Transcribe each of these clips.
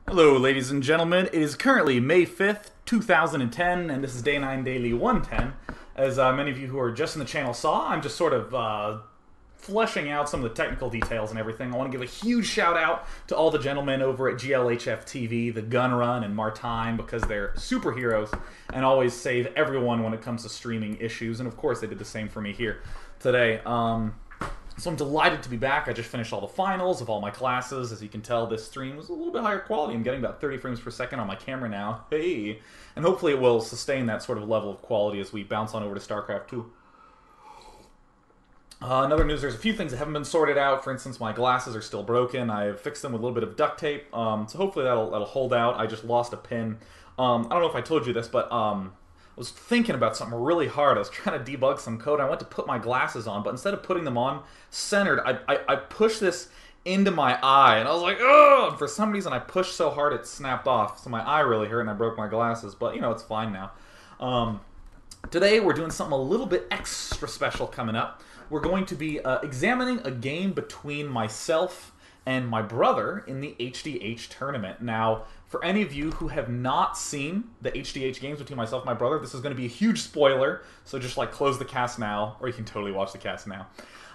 Hello, ladies and gentlemen. It is currently May 5th, 2010, and this is Day 9 Daily 110. As many of you who are just in the channel saw, I'm just sort of fleshing out some of the technical details and everything. I want to give a huge shout out to all the gentlemen over at GLHF TV, the Gun Run, and Martine, because they're superheroes and always save everyone when it comes to streaming issues. And of course, they did the same for me here today. So I'm delighted to be back. I just finished all the finals of all my classes. As you can tell, this stream was a little bit higher quality. I'm getting about 30 frames per second on my camera now. Hey! And hopefully it will sustain that sort of level of quality as we bounce on over to StarCraft 2. Another news, there's a few things that haven't been sorted out. For instance, my glasses are still broken. I've fixed them with a little bit of duct tape. So hopefully that'll hold out. I just lost a pin. I don't know if I told you this, but I was thinking about something really hard. I was trying to debug some code. I went to put my glasses on, but instead of putting them on centered, I pushed this into my eye, and I was like, oh! And for some reason, I pushed so hard it snapped off, so my eye really hurt, and I broke my glasses. But, you know, it's fine now. Today, we're doing something a little bit extra special coming up. We're going to be examining a game between myself and my brother in the HDH tournament. Now, for any of you who have not seen the HDH games between myself and my brother, this is going to be a huge spoiler, so just like close the cast now, or you can totally watch the cast now.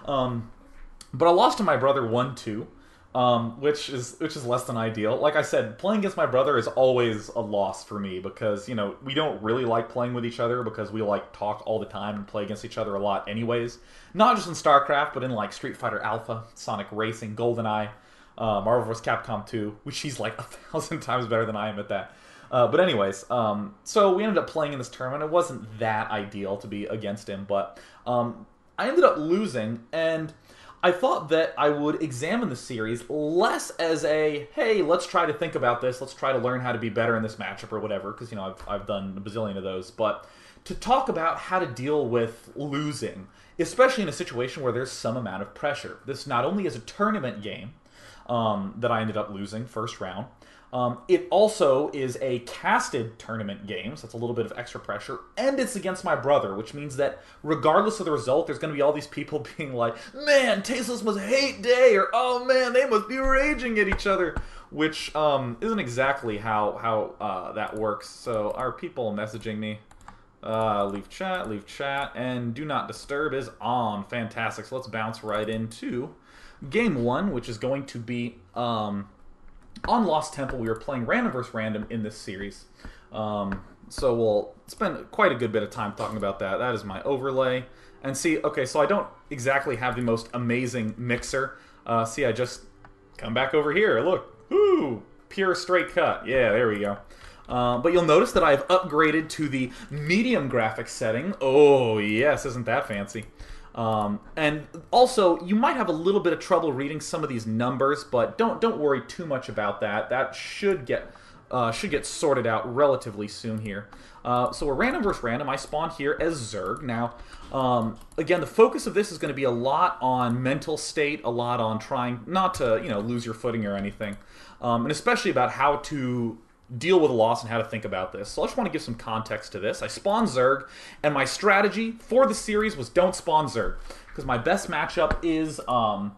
But I lost to my brother 1-2, which is less than ideal. Like I said, playing against my brother is always a loss for me because, you know, we don't really like playing with each other because we like talk all the time and play against each other a lot anyways. Not just in StarCraft, but in like Street Fighter Alpha, Sonic Racing, GoldenEye, Marvel vs. Capcom 2, which he's like 1,000 times better than I am at that. But anyways, so we ended up playing in this tournament. It wasn't that ideal to be against him, but I ended up losing, and I thought that I would examine the series less as a, hey, let's try to think about this, let's try to learn how to be better in this matchup or whatever, because, you know, I've done a bazillion of those, but to talk about how to deal with losing, especially in a situation where there's some amount of pressure. This not only is a tournament game, that I ended up losing first round. It also is a casted tournament game, so it's a little bit of extra pressure, and it's against my brother, which means that regardless of the result, there's going to be all these people being like, man, Tasteless must hate Day, or oh man, they must be raging at each other, which isn't exactly how that works. So are people messaging me? Leave chat, and do not disturb is on. Fantastic. So let's bounce right into Game 1, which is going to be on Lost Temple. We are playing random versus random in this series. So we'll spend quite a good bit of time talking about that. That is my overlay. And see, okay, so I don't exactly have the most amazing mixer. See, I just come back over here. Look, ooh, pure straight cut. Yeah, there we go. But you'll notice that I've upgraded to the medium graphics setting. Oh, yes, isn't that fancy? And also, you might have a little bit of trouble reading some of these numbers, but don't worry too much about that. That should get sorted out relatively soon here. So we're random versus random. I spawned here as Zerg. Now, again, the focus of this is going to be a lot on mental state, a lot on trying not to, you know, lose your footing or anything, and especially about how to deal with a loss and how to think about this. So I just want to give some context to this. I spawned Zerg, and my strategy for the series was don't spawn Zerg, because my best matchup is are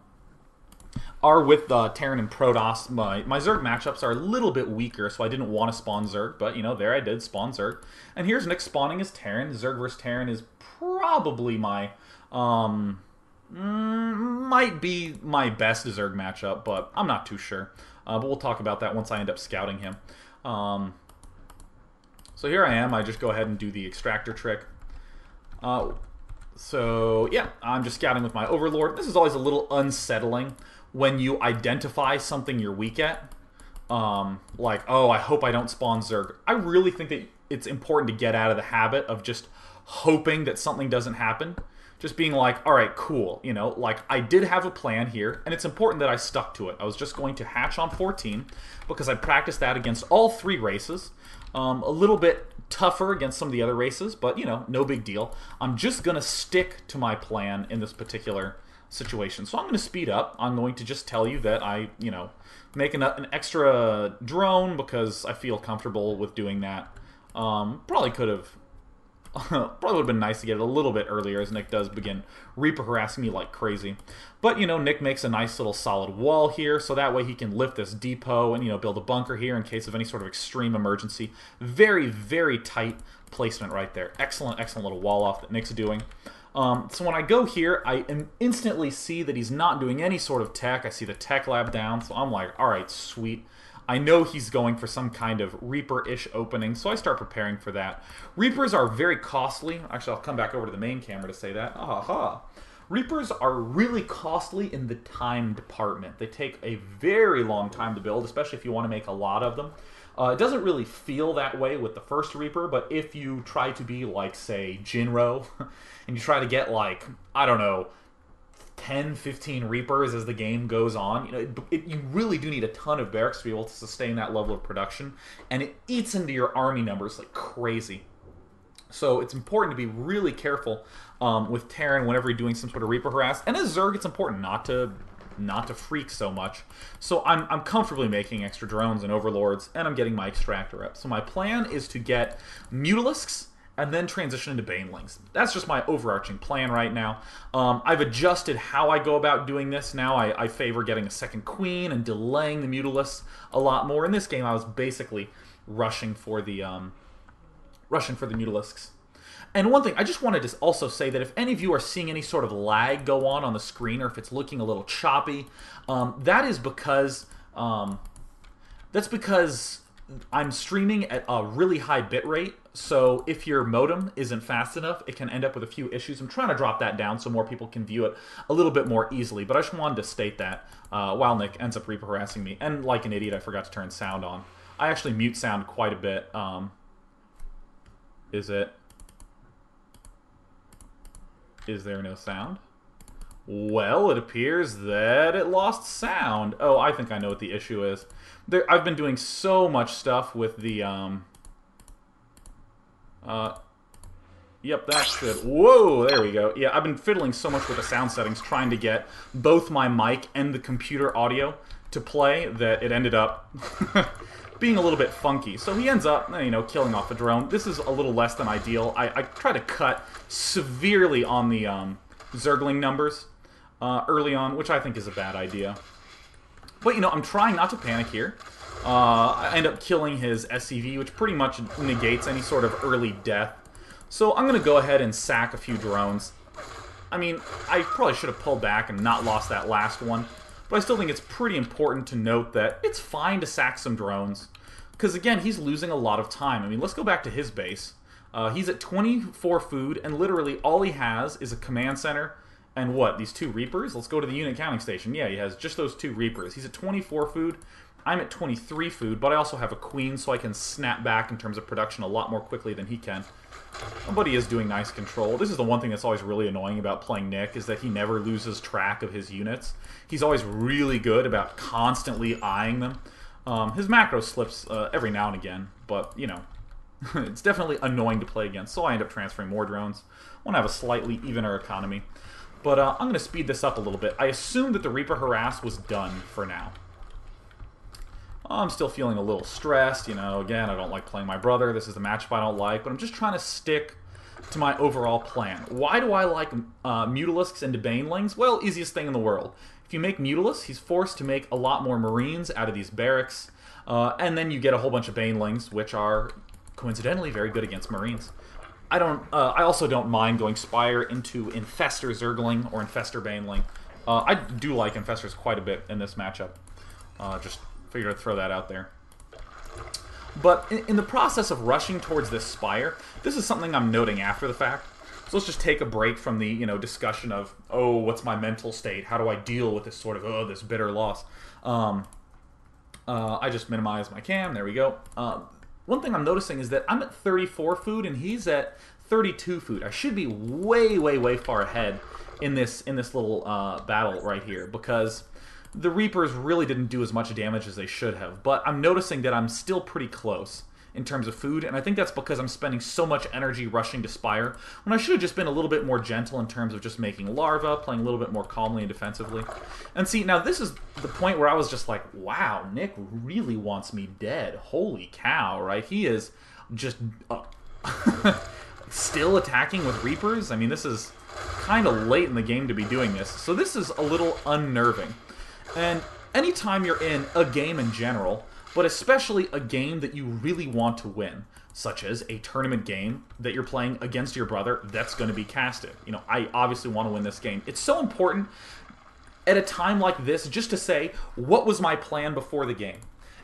with Terran and Protoss. My Zerg matchups are a little bit weaker, so I didn't want to spawn Zerg, but, you know, there I did, spawn Zerg. And here's Nick spawning as Terran. Zerg versus Terran is probably my, might be my best Zerg matchup, but I'm not too sure. But we'll talk about that once I end up scouting him. So here I am. I just go ahead and do the extractor trick. So yeah, I'm just scouting with my Overlord. This is always a little unsettling when you identify something you're weak at. Like, oh, I hope I don't spawn Zerg. I really think that it's important to get out of the habit of just hoping that something doesn't happen. Just being like, all right, cool. You know, like, I did have a plan here, and it's important that I stuck to it. I was just going to hatch on 14 because I practiced that against all three races. A little bit tougher against some of the other races, but, you know, no big deal. I'm just going to stick to my plan in this particular situation. So I'm going to speed up. I'm going to just tell you that I, you know, make an extra drone because I feel comfortable with doing that. Probably could have Probably would have been nice to get it a little bit earlier as Nick does begin Reaper harassing me like crazy. But, Nick makes a nice little solid wall here, so that way he can lift this depot and, build a bunker here in case of any sort of extreme emergency. Very, very tight placement right there. Excellent, excellent little wall off that Nick's doing. So when I go here, I instantly see that he's not doing any sort of tech. I see the tech lab down, so I'm like, alright, sweet. I know he's going for some kind of Reaper-ish opening, so I start preparing for that. Reapers are very costly. Actually, I'll come back over to the main camera to say that. Aha! Reapers are really costly in the time department. They take a very long time to build, especially if you want to make a lot of them. It doesn't really feel that way with the first Reaper, but if you try to be like, say, Jinro, and you try to get like, I don't know, 10, 15 Reapers as the game goes on, you really do need a ton of barracks to be able to sustain that level of production, and it eats into your army numbers like crazy. So it's important to be really careful with Terran whenever you're doing some sort of Reaper harass, and as Zerg, it's important not to freak so much. So I'm comfortably making extra drones and overlords, and I'm getting my extractor up. So my plan is to get Mutalisks and then transition into Banelings. That's just my overarching plan right now. I've adjusted how I go about doing this. Now I favor getting a second queen and delaying the Mutalisks a lot more. In this game, I was basically rushing for the Mutalisks. And one thing, I just wanted to also say that if any of you are seeing any sort of lag go on the screen, or if it's looking a little choppy, that is because I'm streaming at a really high bitrate, so if your modem isn't fast enough, it can end up with a few issues. I'm trying to drop that down so more people can view it a little bit more easily, but I just wanted to state that while Nick ends up Reaper harassing me. And like an idiot, I forgot to turn sound on. I actually mute sound quite a bit. Is there no sound? Well, it appears that it lost sound. Oh, I think I know what the issue is. I've been doing so much stuff with the, yep, that's good. Whoa, there we go. Yeah, I've been fiddling so much with the sound settings, trying to get both my mic and the computer audio to play, that it ended up being a little bit funky. So he ends up, killing off the drone. This is a little less than ideal. I try to cut severely on the Zergling numbers early on, which I think is a bad idea. But, I'm trying not to panic here. I end up killing his SCV, which pretty much negates any sort of early death. So I'm going to go ahead and sack a few drones. I mean, I probably should have pulled back and not lost that last one. But I still think it's pretty important to note that it's fine to sack some drones. Because, again, he's losing a lot of time. I mean, let's go back to his base. He's at 24 food, and literally all he has is a command center and what? These 2 Reapers? Let's go to the unit counting station. Yeah, he has just those 2 Reapers. He's at 24 food. I'm at 23 food, but I also have a queen, so I can snap back in terms of production a lot more quickly than he can. But he is doing nice control. This is the one thing that's always really annoying about playing Nick, is that he never loses track of his units. He's always really good about constantly eyeing them. His macro slips every now and again, but, it's definitely annoying to play against, so I end up transferring more drones. I want to have a slightly evener economy. But I'm going to speed this up a little bit. I assume that the Reaper harass was done for now. I'm still feeling a little stressed. Again, I don't like playing my brother. This is the matchup I don't like, but I'm just trying to stick to my overall plan. Why do I like Mutalisks into Banelings? Well, easiest thing in the world. If you make Mutalisk, he's forced to make a lot more Marines out of these barracks, and then you get a whole bunch of Banelings, which are coincidentally very good against Marines. I also don't mind going Spire into Infestor Zergling or Infestor Baneling. I do like Infestors quite a bit in this matchup. Just figured I'd throw that out there. But in the process of rushing towards this Spire, this is something I'm noting after the fact. So let's just take a break from the discussion of, oh, what's my mental state? How do I deal with this sort of, this bitter loss? I just minimized my cam. There we go. One thing I'm noticing is that I'm at 34 food and he's at 32 food. I should be way, way, way far ahead in this little battle right here, because the Reapers really didn't do as much damage as they should have. But I'm noticing that I'm still pretty close in terms of food, and I think that's because I'm spending so much energy rushing to Spire, when I should have just been a little bit more gentle in terms of just making larva, playing a little bit more calmly and defensively. And see, now this is the point where I was just like, wow, Nick really wants me dead. Holy cow, right? He is just... still attacking with Reapers. I mean, this is kind of late in the game to be doing this, so this is a little unnerving. And anytime you're in a game in general, but especially a game that you really want to win, such as a tournament game that you're playing against your brother that's going to be casted. You know, I obviously want to win this game. It's so important at a time like this just to say, what was my plan before the game?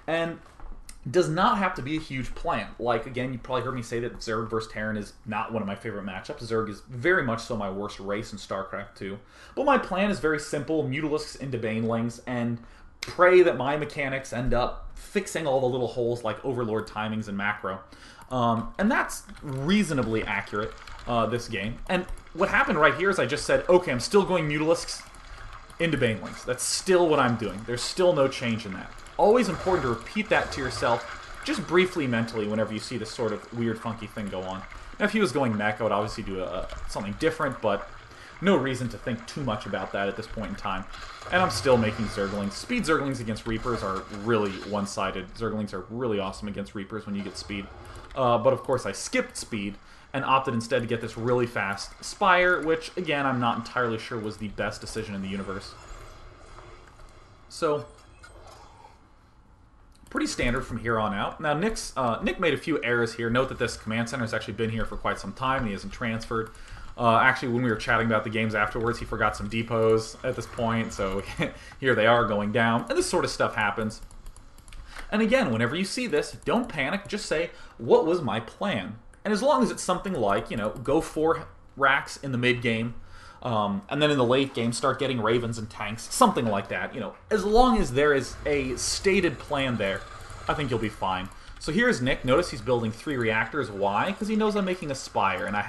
And does not have to be a huge plan. Like, again, you probably heard me say that Zerg versus Terran is not one of my favorite matchups. Zerg is very much so my worst race in StarCraft 2. But my plan is very simple: Mutalisks into Banelings, and pray that my mechanics end up fixing all the little holes like Overlord timings and macro. And that's reasonably accurate this game. And what happened right here is I just said, okay, I'm still going Mutalisks into Banelings. That's still what I'm doing. There's still no change in that. Always important to repeat that to yourself, just briefly mentally, whenever you see this sort of weird, funky thing go on. Now, if he was going mech, I would obviously do something different, but no reason to think too much about that at this point in time. And I'm still making Zerglings. Speed Zerglings against Reapers are really one-sided. Zerglings are really awesome against Reapers when you get speed. But of course, I skipped speed and opted instead to get this really fast Spire, which, again, I'm not entirely sure was the best decision in the universe. So, pretty standard from here on out. Now, Nick made a few errors here. Note that this command center has actually been here for quite some time. He hasn't transferred. Actually, when we were chatting about the games afterwards, he forgot some depots at this point, so here they are going down. And this sort of stuff happens. And again, whenever you see this, don't panic. Just say, what was my plan? And as long as it's something like, you know, go 4 racks in the mid-game, and then in the late game start getting Ravens and tanks, something like that. You know, as long as there is a stated plan there, I think you'll be fine. So here's Nick. Notice he's building 3 reactors. Why? Because he knows I'm making a Spire, and he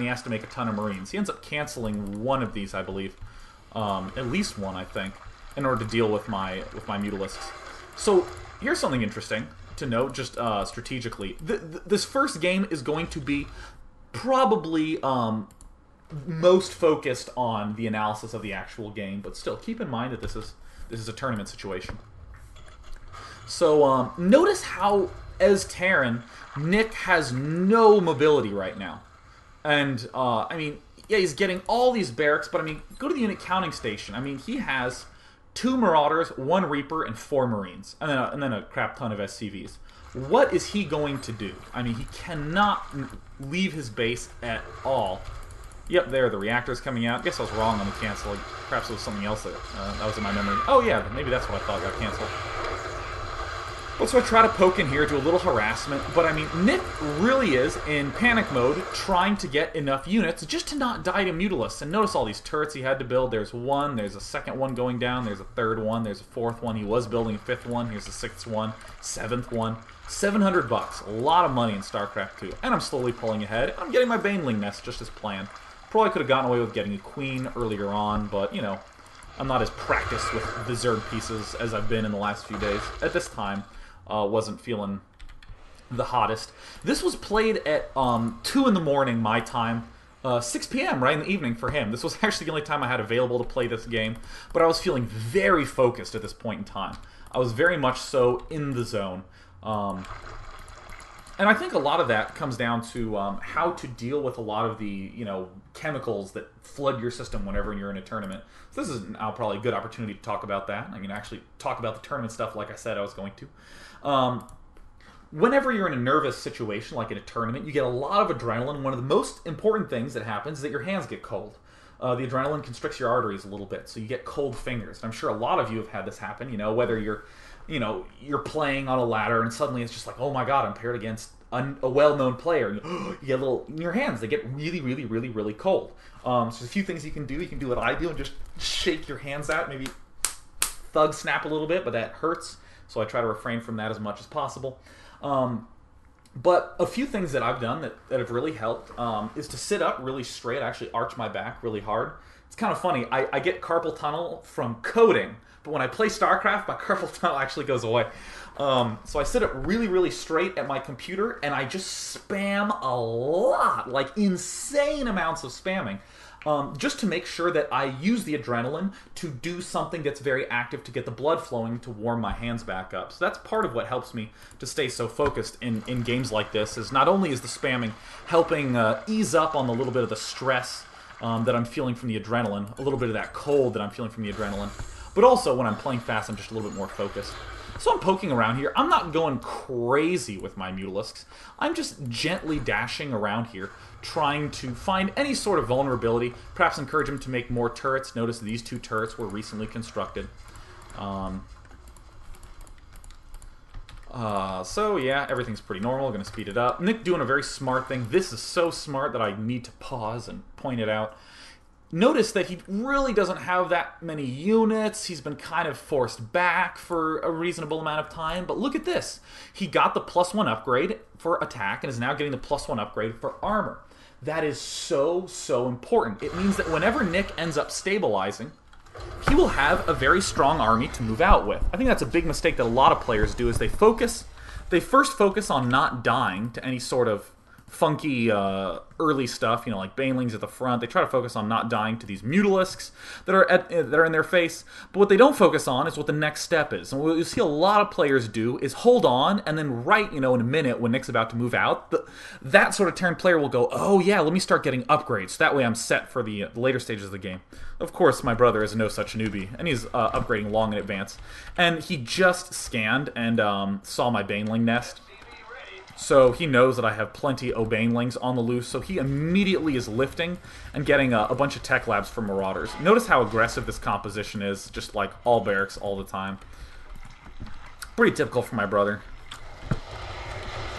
has to make a ton of Marines. He ends up canceling one of these, I believe, at least one, I think, in order to deal with my Mutalisks. So here's something interesting to note, just strategically. This first game is going to be probably most focused on the analysis of the actual game, but still, keep in mind that this is a tournament situation. So notice how, as Terran, Nick has no mobility right now. And, I mean, yeah, he's getting all these barracks, but, I mean, go to the unit counting station. I mean, he has 2 Marauders, 1 Reaper, and 4 Marines, and then a crap ton of SCVs. What is he going to do? I mean, he cannot leave his base at all. Yep, there, the reactor's coming out. I guess I was wrong on the cancel. Perhaps it was something else that was in my memory. Oh, yeah, maybe that's what I thought got canceled. Well, so I try to poke in here, do a little harassment, but I mean, Nick really is in panic mode, trying to get enough units just to not die to Mutalisks. And notice all these turrets he had to build. There's one, there's a second one going down, there's a third one, there's a fourth one. He was building a 5th one, here's the 6th one, 7th one. $700, a lot of money in StarCraft 2. And I'm slowly pulling ahead. I'm getting my Baneling nest just as planned. Probably could have gotten away with getting a Queen earlier on, but, you know, I'm not as practiced with the Zerg pieces as I've been in the last few days. At this time, wasn't feeling the hottest. This was played at 2 in the morning my time, 6 p.m. right in the evening for him. This was actually the only time I had available to play this game, but I was feeling very focused at this point in time. I was very much so in the zone. And I think a lot of that comes down to how to deal with a lot of the, you know, chemicals that flood your system whenever you're in a tournament. So this is now probably a good opportunity to talk about that. I mean, actually talk about the tournament stuff like I said I was going to. Whenever you're in a nervous situation, like in a tournament, you get a lot of adrenaline. One of the most important things that happens is that your hands get cold. The adrenaline constricts your arteries a little bit, so you get cold fingers. And I'm sure a lot of you have had this happen, you know, whether you're playing on a ladder and suddenly it's just like, oh my god, I'm paired against a well-known player. You get a little, in your hands, they get really, really, really, really cold. So there's a few things you can do. You can do what I do and just shake your hands out, maybe thug snap a little bit, but that hurts. So I try to refrain from that as much as possible. But a few things that I've done that have really helped is to sit up really straight, actually arch my back really hard. It's kind of funny. I get carpal tunnel from coding, but when I play StarCraft, my carpal tunnel actually goes away. So I sit up really, really straight at my computer, and I just spam a lot, like insane amounts of spamming. just to make sure that I use the adrenaline to do something that's very active to get the blood flowing to warm my hands back up. So that's part of what helps me to stay so focused in games like this, is not only is the spamming helping ease up on the little bit of the stress that I'm feeling from the adrenaline, a little bit of that cold that I'm feeling from the adrenaline, but also when I'm playing fast, I'm just a little bit more focused. So I'm poking around here. I'm not going crazy with my Mutalisks. I'm just gently dashing around here, trying to find any sort of vulnerability, perhaps encourage him to make more turrets. Notice these 2 turrets were recently constructed. So yeah, everything's pretty normal. Going to speed it up. Nick doing a very smart thing. This is so smart that I need to pause and point it out. Notice that he really doesn't have that many units. He's been kind of forced back for a reasonable amount of time. But look at this. He got the +1 upgrade for attack and is now getting the +1 upgrade for armor. That is so, so important. It means that whenever Nick ends up stabilizing, he will have a very strong army to move out with. I think that's a big mistake that a lot of players do, is they first focus on not dying to any sort of funky early stuff, you know, like Banelings at the front. They try to focus on not dying to these Mutalisks that are in their face. But what they don't focus on is what the next step is. And what you see a lot of players do is hold on, and then right, you know, in a minute when Nick's about to move out, that sort of Terran player will go, oh yeah, let me start getting upgrades. That way I'm set for the later stages of the game. Of course, my brother is no such newbie, and he's upgrading long in advance. And he just scanned and saw my Baneling nest. So he knows that I have plenty of Banelings on the loose, so he immediately is lifting and getting a bunch of tech labs for Marauders. Notice how aggressive this composition is, just like all barracks all the time. Pretty typical for my brother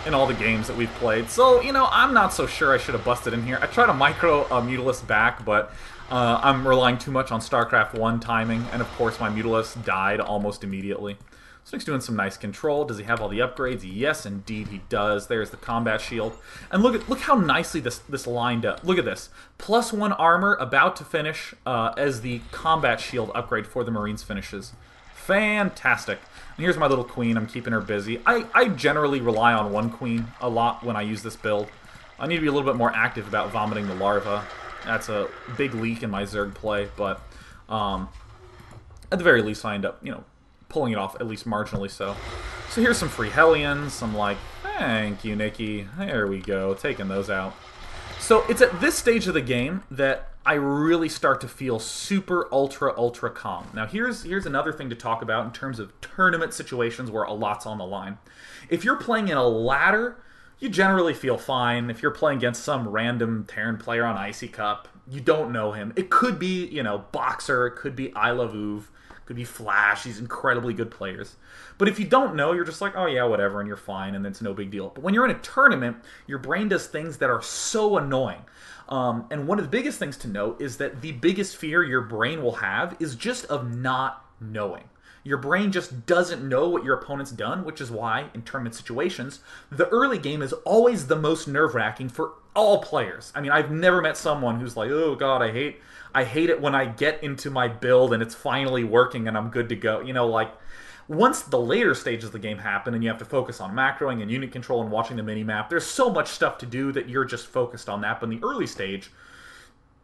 in all the games that we've played. So, you know, I'm not so sure I should have busted in here. I tried to micro Mutalisk back, but I'm relying too much on StarCraft 1 timing, and of course my Mutalisk died almost immediately. So he's doing some nice control. Does he have all the upgrades? Yes, indeed he does. There's the combat shield. And look how nicely this lined up. Look at this. +1 armor about to finish as the combat shield upgrade for the Marines finishes. Fantastic. And here's my little queen. I'm keeping her busy. I generally rely on one queen a lot when I use this build. I need to be a little bit more active about vomiting the larva. That's a big leak in my Zerg play, but at the very least I end up, you know, pulling it off, at least marginally so. So here's some free Hellions. I'm like, thank you, Nikki. There we go, taking those out. So it's at this stage of the game that I really start to feel super ultra calm. Now here's another thing to talk about in terms of tournament situations where a lot's on the line. If you're playing in a ladder, you generally feel fine. If you're playing against some random Terran player on Icy Cup, you don't know him. It could be, you know, Boxer, it could be I Love Uv, could be Flash. These incredibly good players. But if you don't know, you're just like, oh yeah, whatever, and you're fine, and it's no big deal. But when you're in a tournament, your brain does things that are so annoying. And one of the biggest things to note is that the biggest fear your brain will have is just of not knowing. Your brain just doesn't know what your opponent's done, which is why, in tournament situations, the early game is always the most nerve-wracking for all players. I mean, I've never met someone who's like, oh god, I hate it when I get into my build and it's finally working and I'm good to go. You know, like, once the later stages of the game happen and you have to focus on macroing and unit control and watching the minimap, there's so much stuff to do that you're just focused on that. But in the early stage,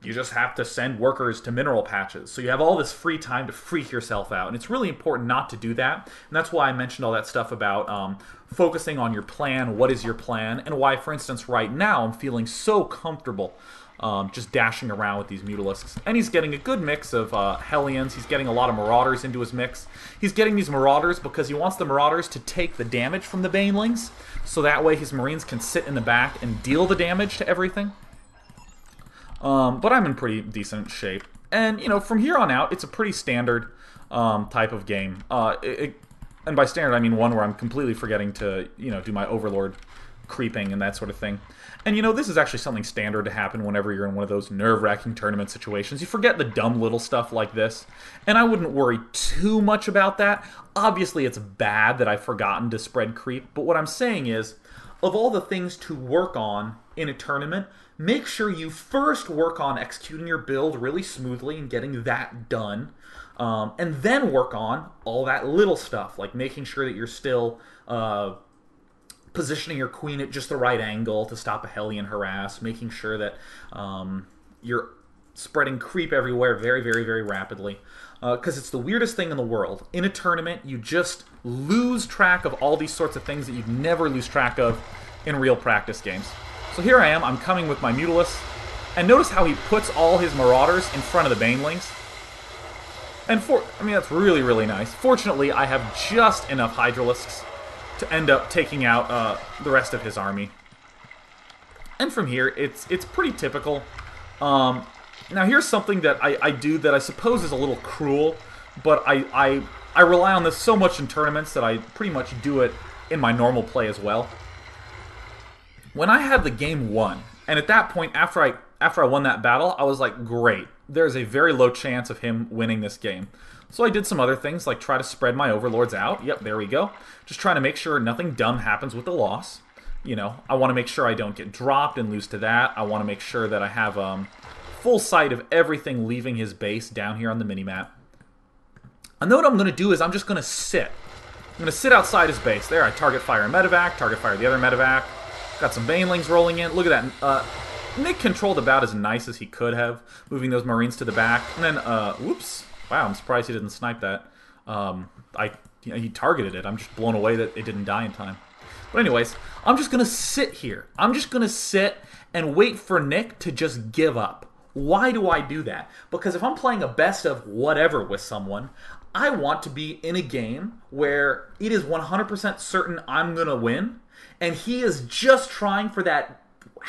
you just have to send workers to mineral patches. So you have all this free time to freak yourself out. And it's really important not to do that. And that's why I mentioned all that stuff about focusing on your plan, what is your plan, and why, for instance, right now I'm feeling so comfortable just dashing around with these Mutalisks. And he's getting a good mix of Hellions. He's getting a lot of Marauders into his mix. He's getting these Marauders because he wants the Marauders to take the damage from the Banelings, so that way his Marines can sit in the back and deal the damage to everything. But I'm in pretty decent shape. And, you know, from here on out, it's a pretty standard type of game. And by standard, I mean one where I'm completely forgetting to, you know, do my Overlord creeping and that sort of thing. And, you know, this is actually something standard to happen whenever you're in one of those nerve-wracking tournament situations. You forget the dumb little stuff like this. And I wouldn't worry too much about that. Obviously, it's bad that I've forgotten to spread creep. But what I'm saying is, of all the things to work on in a tournament, make sure you first work on executing your build really smoothly and getting that done. And then work on all that little stuff, like making sure that you're still positioning your queen at just the right angle to stop a Hellion harass, making sure that you're spreading creep everywhere very, very, very rapidly. Because it's the weirdest thing in the world. In a tournament, you just lose track of all these sorts of things that you'd never lose track of in real practice games. So here I am, I'm coming with my Mutalisk, and notice how he puts all his Marauders in front of the Banelings. And I mean, that's really, really nice. Fortunately, I have just enough Hydralisks to end up taking out the rest of his army. And from here, it's pretty typical. Now here's something that I do that I suppose is a little cruel, but I rely on this so much in tournaments that I pretty much do it in my normal play as well. When I had the game won, and at that point, after I won that battle, I was like, great, there's a very low chance of him winning this game. So I did some other things, like try to spread my overlords out. Yep, there we go. Just trying to make sure nothing dumb happens with the loss. You know, I want to make sure I don't get dropped and lose to that. I want to make sure that I have full sight of everything leaving his base down here on the minimap. And then what I'm going to do is I'm just going to sit. I'm going to sit outside his base. There, I target fire a medevac, target fire the other medevac. Got some Banelings rolling in. Look at that. Nick controlled about as nice as he could have, moving those Marines to the back. And then, whoops. Wow, I'm surprised he didn't snipe that. He targeted it. I'm just blown away that it didn't die in time. But anyways, I'm just going to sit here. I'm just going to sit and wait for Nick to just give up. Why do I do that? Because if I'm playing a best of whatever with someone, I want to be in a game where it is 100% certain I'm going to win, and he is just trying for that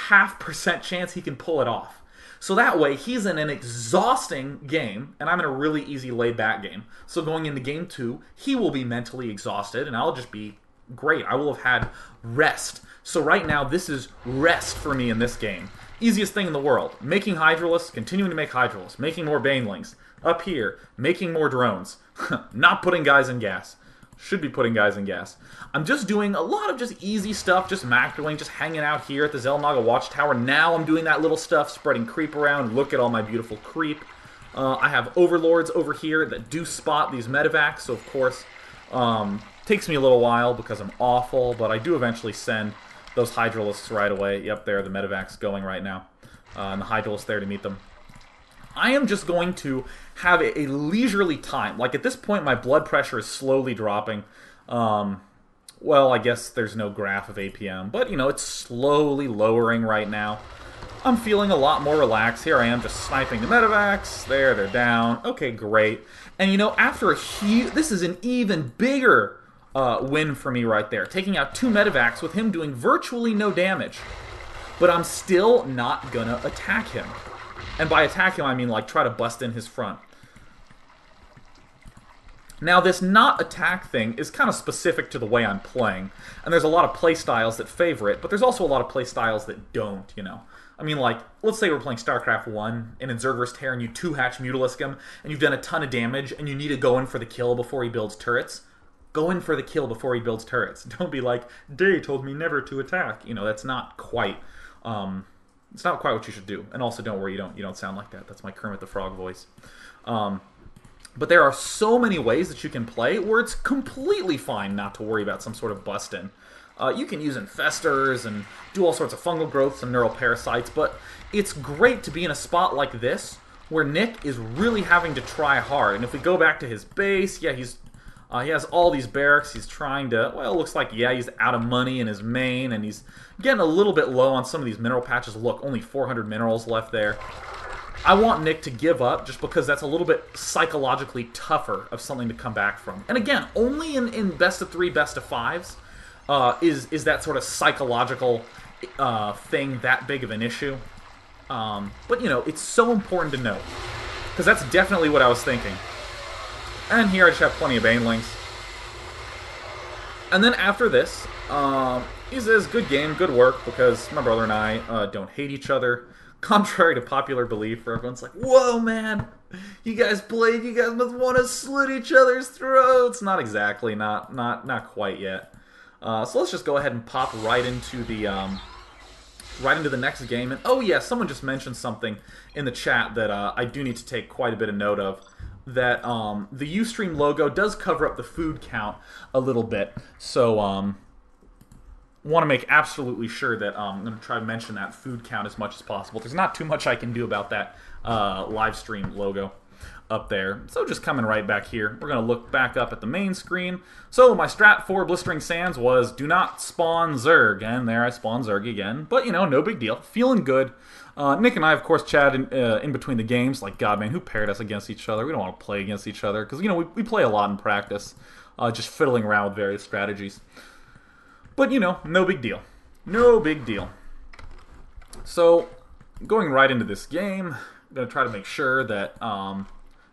0.5% chance he can pull it off. So that way, he's in an exhausting game, and I'm in a really easy laid-back game. So going into game 2, he will be mentally exhausted, and I'll just be great. I will have had rest. So right now, this is rest for me in this game. Easiest thing in the world. Making Hydralisks, continuing to make Hydralisks, making more Banelings. Up here, making more drones. Not putting guys in gas. Should be putting guys in gas. I'm just doing a lot of just easy stuff, just macroing, just hanging out here at the Xel'Naga Watchtower. Now I'm doing that little stuff, spreading creep around. Look at all my beautiful creep. I have overlords over here that do spot these medevacs, so of course, takes me a little while because I'm awful, but I do eventually send those Hydralisks right away. Yep, there, the medevacs going right now. And the Hydralisks there to meet them. I am just going to have a leisurely time. Like, at this point, my blood pressure is slowly dropping. Well, I guess there's no graph of APM, but, you know, it's slowly lowering right now. I'm feeling a lot more relaxed. Here I am just sniping the medevacs. There, they're down. Okay, great. And, you know, after a huge... This is an even bigger win for me right there. Taking out 2 medevacs with him doing virtually no damage. But I'm still not gonna attack him. And by attack him, I mean, like, try to bust in his front. Now, this not attack thing is kind of specific to the way I'm playing. And there's a lot of play styles that favor it, but there's also a lot of play styles that don't, you know. I mean, like, let's say we're playing StarCraft 1, and in Zergor's Terror, and you 2-hatch Mutalisk him, and you've done a ton of damage, and you need to go in for the kill before he builds turrets. Go in for the kill before he builds turrets. Don't be like, Day told me never to attack. You know, that's not quite... it's not quite what you should do. And also, don't worry, you don't sound like that. That's my Kermit the Frog voice. But there are so many ways that you can play where it's completely fine not to worry about some sort of bust-in. You can use infestors and do all sorts of fungal growths and neural parasites, but it's great to be in a spot like this where Nick is really having to try hard. And if we go back to his base, yeah, he has all these barracks. He's trying to, well, it looks like, yeah, he's out of money in his main, and he's getting a little bit low on some of these mineral patches. Look, only 400 minerals left there. I want Nick to give up just because that's a little bit psychologically tougher of something to come back from. And again, only in best of 3, best of 5s is that sort of psychological thing that big of an issue. But, you know, it's so important to note, because that's definitely what I was thinking. And here I just have plenty of Banelings. And then after this, he says, good game, good work, because my brother and I don't hate each other. Contrary to popular belief, where everyone's like, whoa, man, you guys played, you guys must want to slit each other's throats. Not exactly, not quite yet. So let's just go ahead and pop right into the next game. And oh yeah, someone just mentioned something in the chat that I do need to take quite a bit of note of. That the Ustream logo does cover up the food count a little bit. So want to make absolutely sure that I'm going to try to mention that food count as much as possible. There's not too much I can do about that live stream logo up there. So just coming right back here, we're going to look back up at the main screen. So my strat for Blistering Sands was do not spawn Zerg, and there I spawned Zerg again. But, you know, no big deal. Feeling good. Nick and I, of course, chatted in between the games, like, God, man, who paired us against each other? We don't want to play against each other, because, you know, we play a lot in practice, just fiddling around with various strategies. But, you know, no big deal. No big deal. So, going right into this game, I'm going to try to make sure that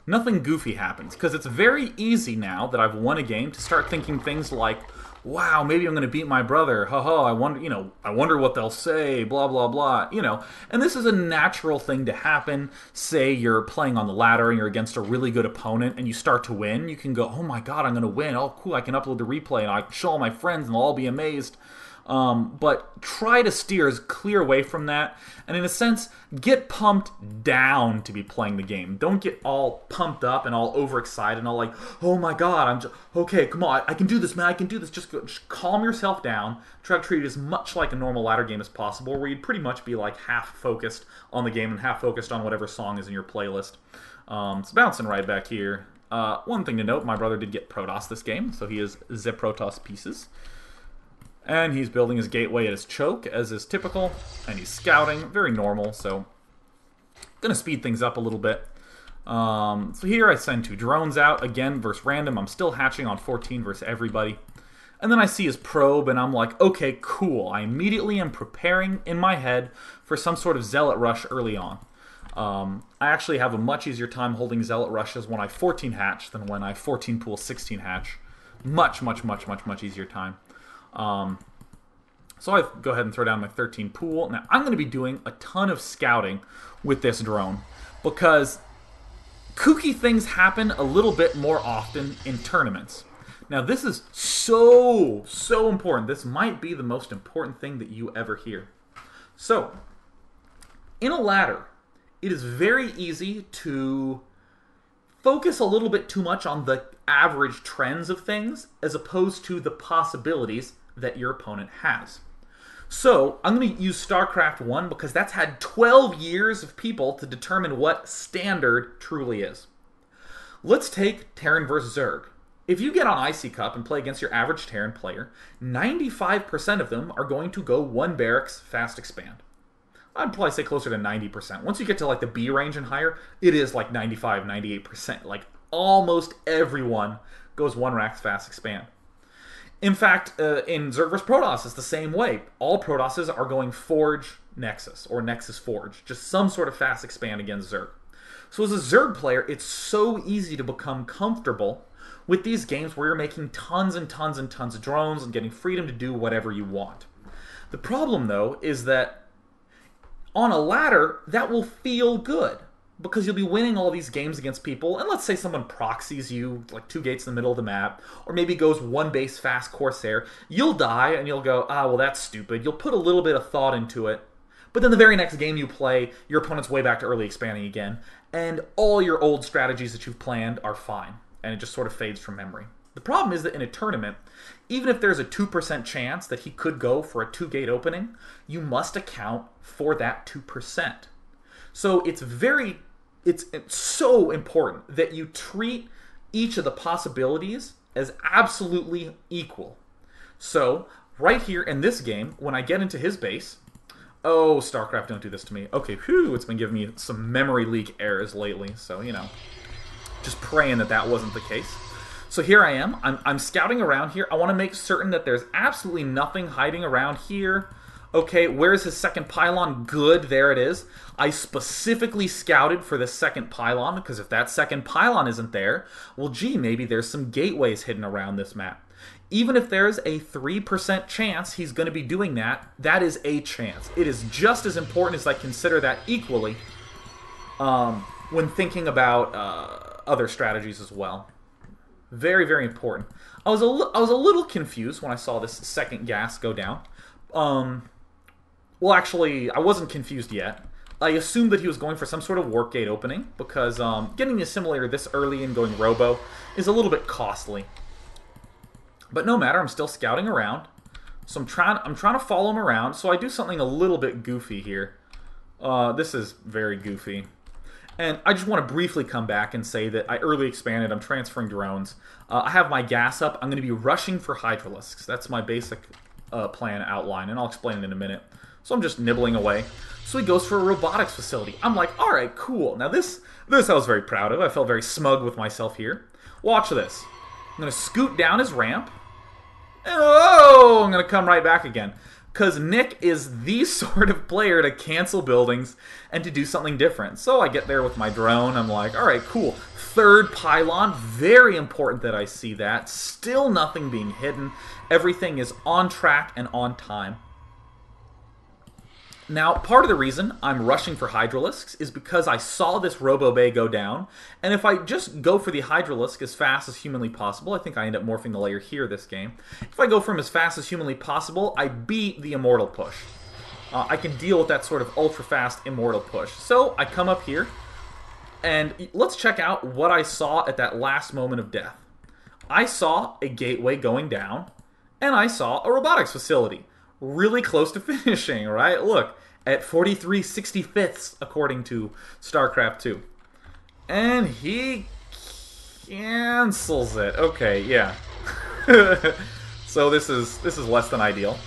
nothing goofy happens. Because it's very easy now that I've won a game to start thinking things like, wow, maybe I'm going to beat my brother. Haha, I wonder what they'll say, blah, blah, blah, you know. And this is a natural thing to happen. Say you're playing on the ladder and you're against a really good opponent and you start to win. You can go, oh my god, I'm going to win. Oh, cool, I can upload the replay and I can show all my friends and they'll all be amazed. But try to steer as clear away from that, and in a sense, get pumped down to be playing the game. Don't get all pumped up and all overexcited and all like, oh my god, okay, come on, I can do this, man, I can do this. Just calm yourself down. Try to treat it as much like a normal ladder game as possible, where you'd pretty much be like half focused on the game and half focused on whatever song is in your playlist. So bouncing right back here. One thing to note, my brother did get Protoss this game, so he is the Protoss pieces. And he's building his gateway at his choke, as is typical. And he's scouting, very normal, so gonna speed things up a little bit. So here I send 2 drones out, again, versus random. I'm still hatching on 14 versus everybody. And then I see his probe, and I'm like, okay, cool. I immediately am preparing in my head for some sort of Zealot rush early on. I actually have a much easier time holding Zealot rushes when I 14 hatch than when I 14 pool 16 hatch. Much easier time. So I go ahead and throw down my 13 pool. Now, I'm going to be doing a ton of scouting with this drone because kooky things happen a little bit more often in tournaments. Now, this is so important. This might be the most important thing that you ever hear. So, in a ladder, it is very easy to focus a little bit too much on the average trends of things as opposed to the possibilities that your opponent has. So, I'm going to use StarCraft 1 because that's had 12 years of people to determine what standard truly is. Let's take Terran vs. Zerg. If you get on Icy Cup and play against your average Terran player, 95% of them are going to go 1 barracks fast expand. I'd probably say closer to 90%. Once you get to like the B range and higher, it is like 95, 98%. Like almost everyone goes 1 racks fast expand. In fact, in Zerg vs. Protoss, it's the same way. All Protosses are going Forge Nexus, or Nexus Forge. Just some sort of fast expand against Zerg. So as a Zerg player, it's so easy to become comfortable with these games where you're making tons and tons and tons of drones and getting freedom to do whatever you want. The problem, though, is that on a ladder, that will feel good. Because you'll be winning all these games against people, and let's say someone proxies you, like 2 gates in the middle of the map, or maybe goes 1 base fast Corsair, you'll die, and you'll go, ah, well, that's stupid. You'll put a little bit of thought into it, but then the very next game you play, your opponent's way back to early expanding again, and all your old strategies that you've planned are fine, and it just sort of fades from memory. The problem is that in a tournament, even if there's a 2% chance that he could go for a 2-gate opening, you must account for that 2%. So it's so important that you treat each of the possibilities as absolutely equal. So, right here in this game, when I get into his base... Oh, StarCraft, don't do this to me. Okay, whew, it's been giving me some memory leak errors lately, so, you know, just praying that that wasn't the case. So here I am. I'm scouting around here. I want to make certain that there's absolutely nothing hiding around here. Okay, where's his second pylon? Good, there it is. I specifically scouted for the second pylon, because if that second pylon isn't there, well, gee, maybe there's some gateways hidden around this map. Even if there's a 3% chance he's going to be doing that, that is a chance. It is just as important as I consider that equally when thinking about other strategies as well. Very, very important. I was a little confused when I saw this second gas go down. Well, actually, I wasn't confused yet. I assumed that he was going for some sort of work gate opening, because getting the assimilator this early and going robo is a little bit costly. But no matter, I'm still scouting around. So I'm trying to follow him around. So I do something a little bit goofy here. This is very goofy. And I just want to briefly come back and say that I early expanded. I'm transferring drones. I have my gas up. I'm going to be rushing for Hydralisks. That's my basic plan outline, and I'll explain it in a minute. So I'm just nibbling away. So he goes for a robotics facility. I'm like, all right, cool. Now this I was very proud of. I felt very smug with myself here. Watch this. I'm going to scoot down his ramp. And oh, I'm going to come right back again. Because Nick is the sort of player to cancel buildings and to do something different. So I get there with my drone. I'm like, all right, cool. Third pylon. Very important that I see that. Still nothing being hidden. Everything is on track and on time. Now, part of the reason I'm rushing for Hydralisks is because I saw this Robo Bay go down, and if I just go for the Hydralisk as fast as humanly possible, I think I end up morphing the layer here this game. If I go for him as fast as humanly possible, I beat the Immortal push. I can deal with that sort of ultra-fast Immortal push. So, I come up here, and let's check out what I saw at that last moment of death. I saw a gateway going down, and I saw a robotics facility. Really close to finishing, right? Look, at 43/65ths, according to StarCraft 2. And he cancels it. Okay, yeah. So this is less than ideal.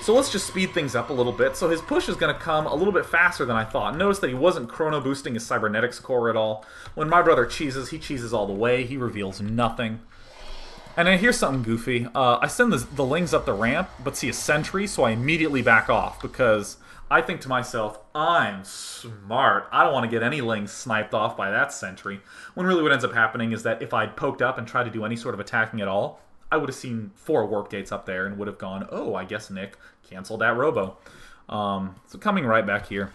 So let's just speed things up a little bit. So his push is going to come a little bit faster than I thought. Notice that he wasn't chrono boosting his cybernetics core at all. When my brother cheeses, he cheeses all the way. He reveals nothing. And then here's something goofy. I send the Lings up the ramp, but see a sentry, so I immediately back off, because I think to myself, I'm smart. I don't want to get any Lings sniped off by that sentry. When really what ends up happening is that if I'd poked up and tried to do any sort of attacking at all, I would have seen 4 warp gates up there and would have gone, oh, I guess Nick canceled that Robo. So coming right back here.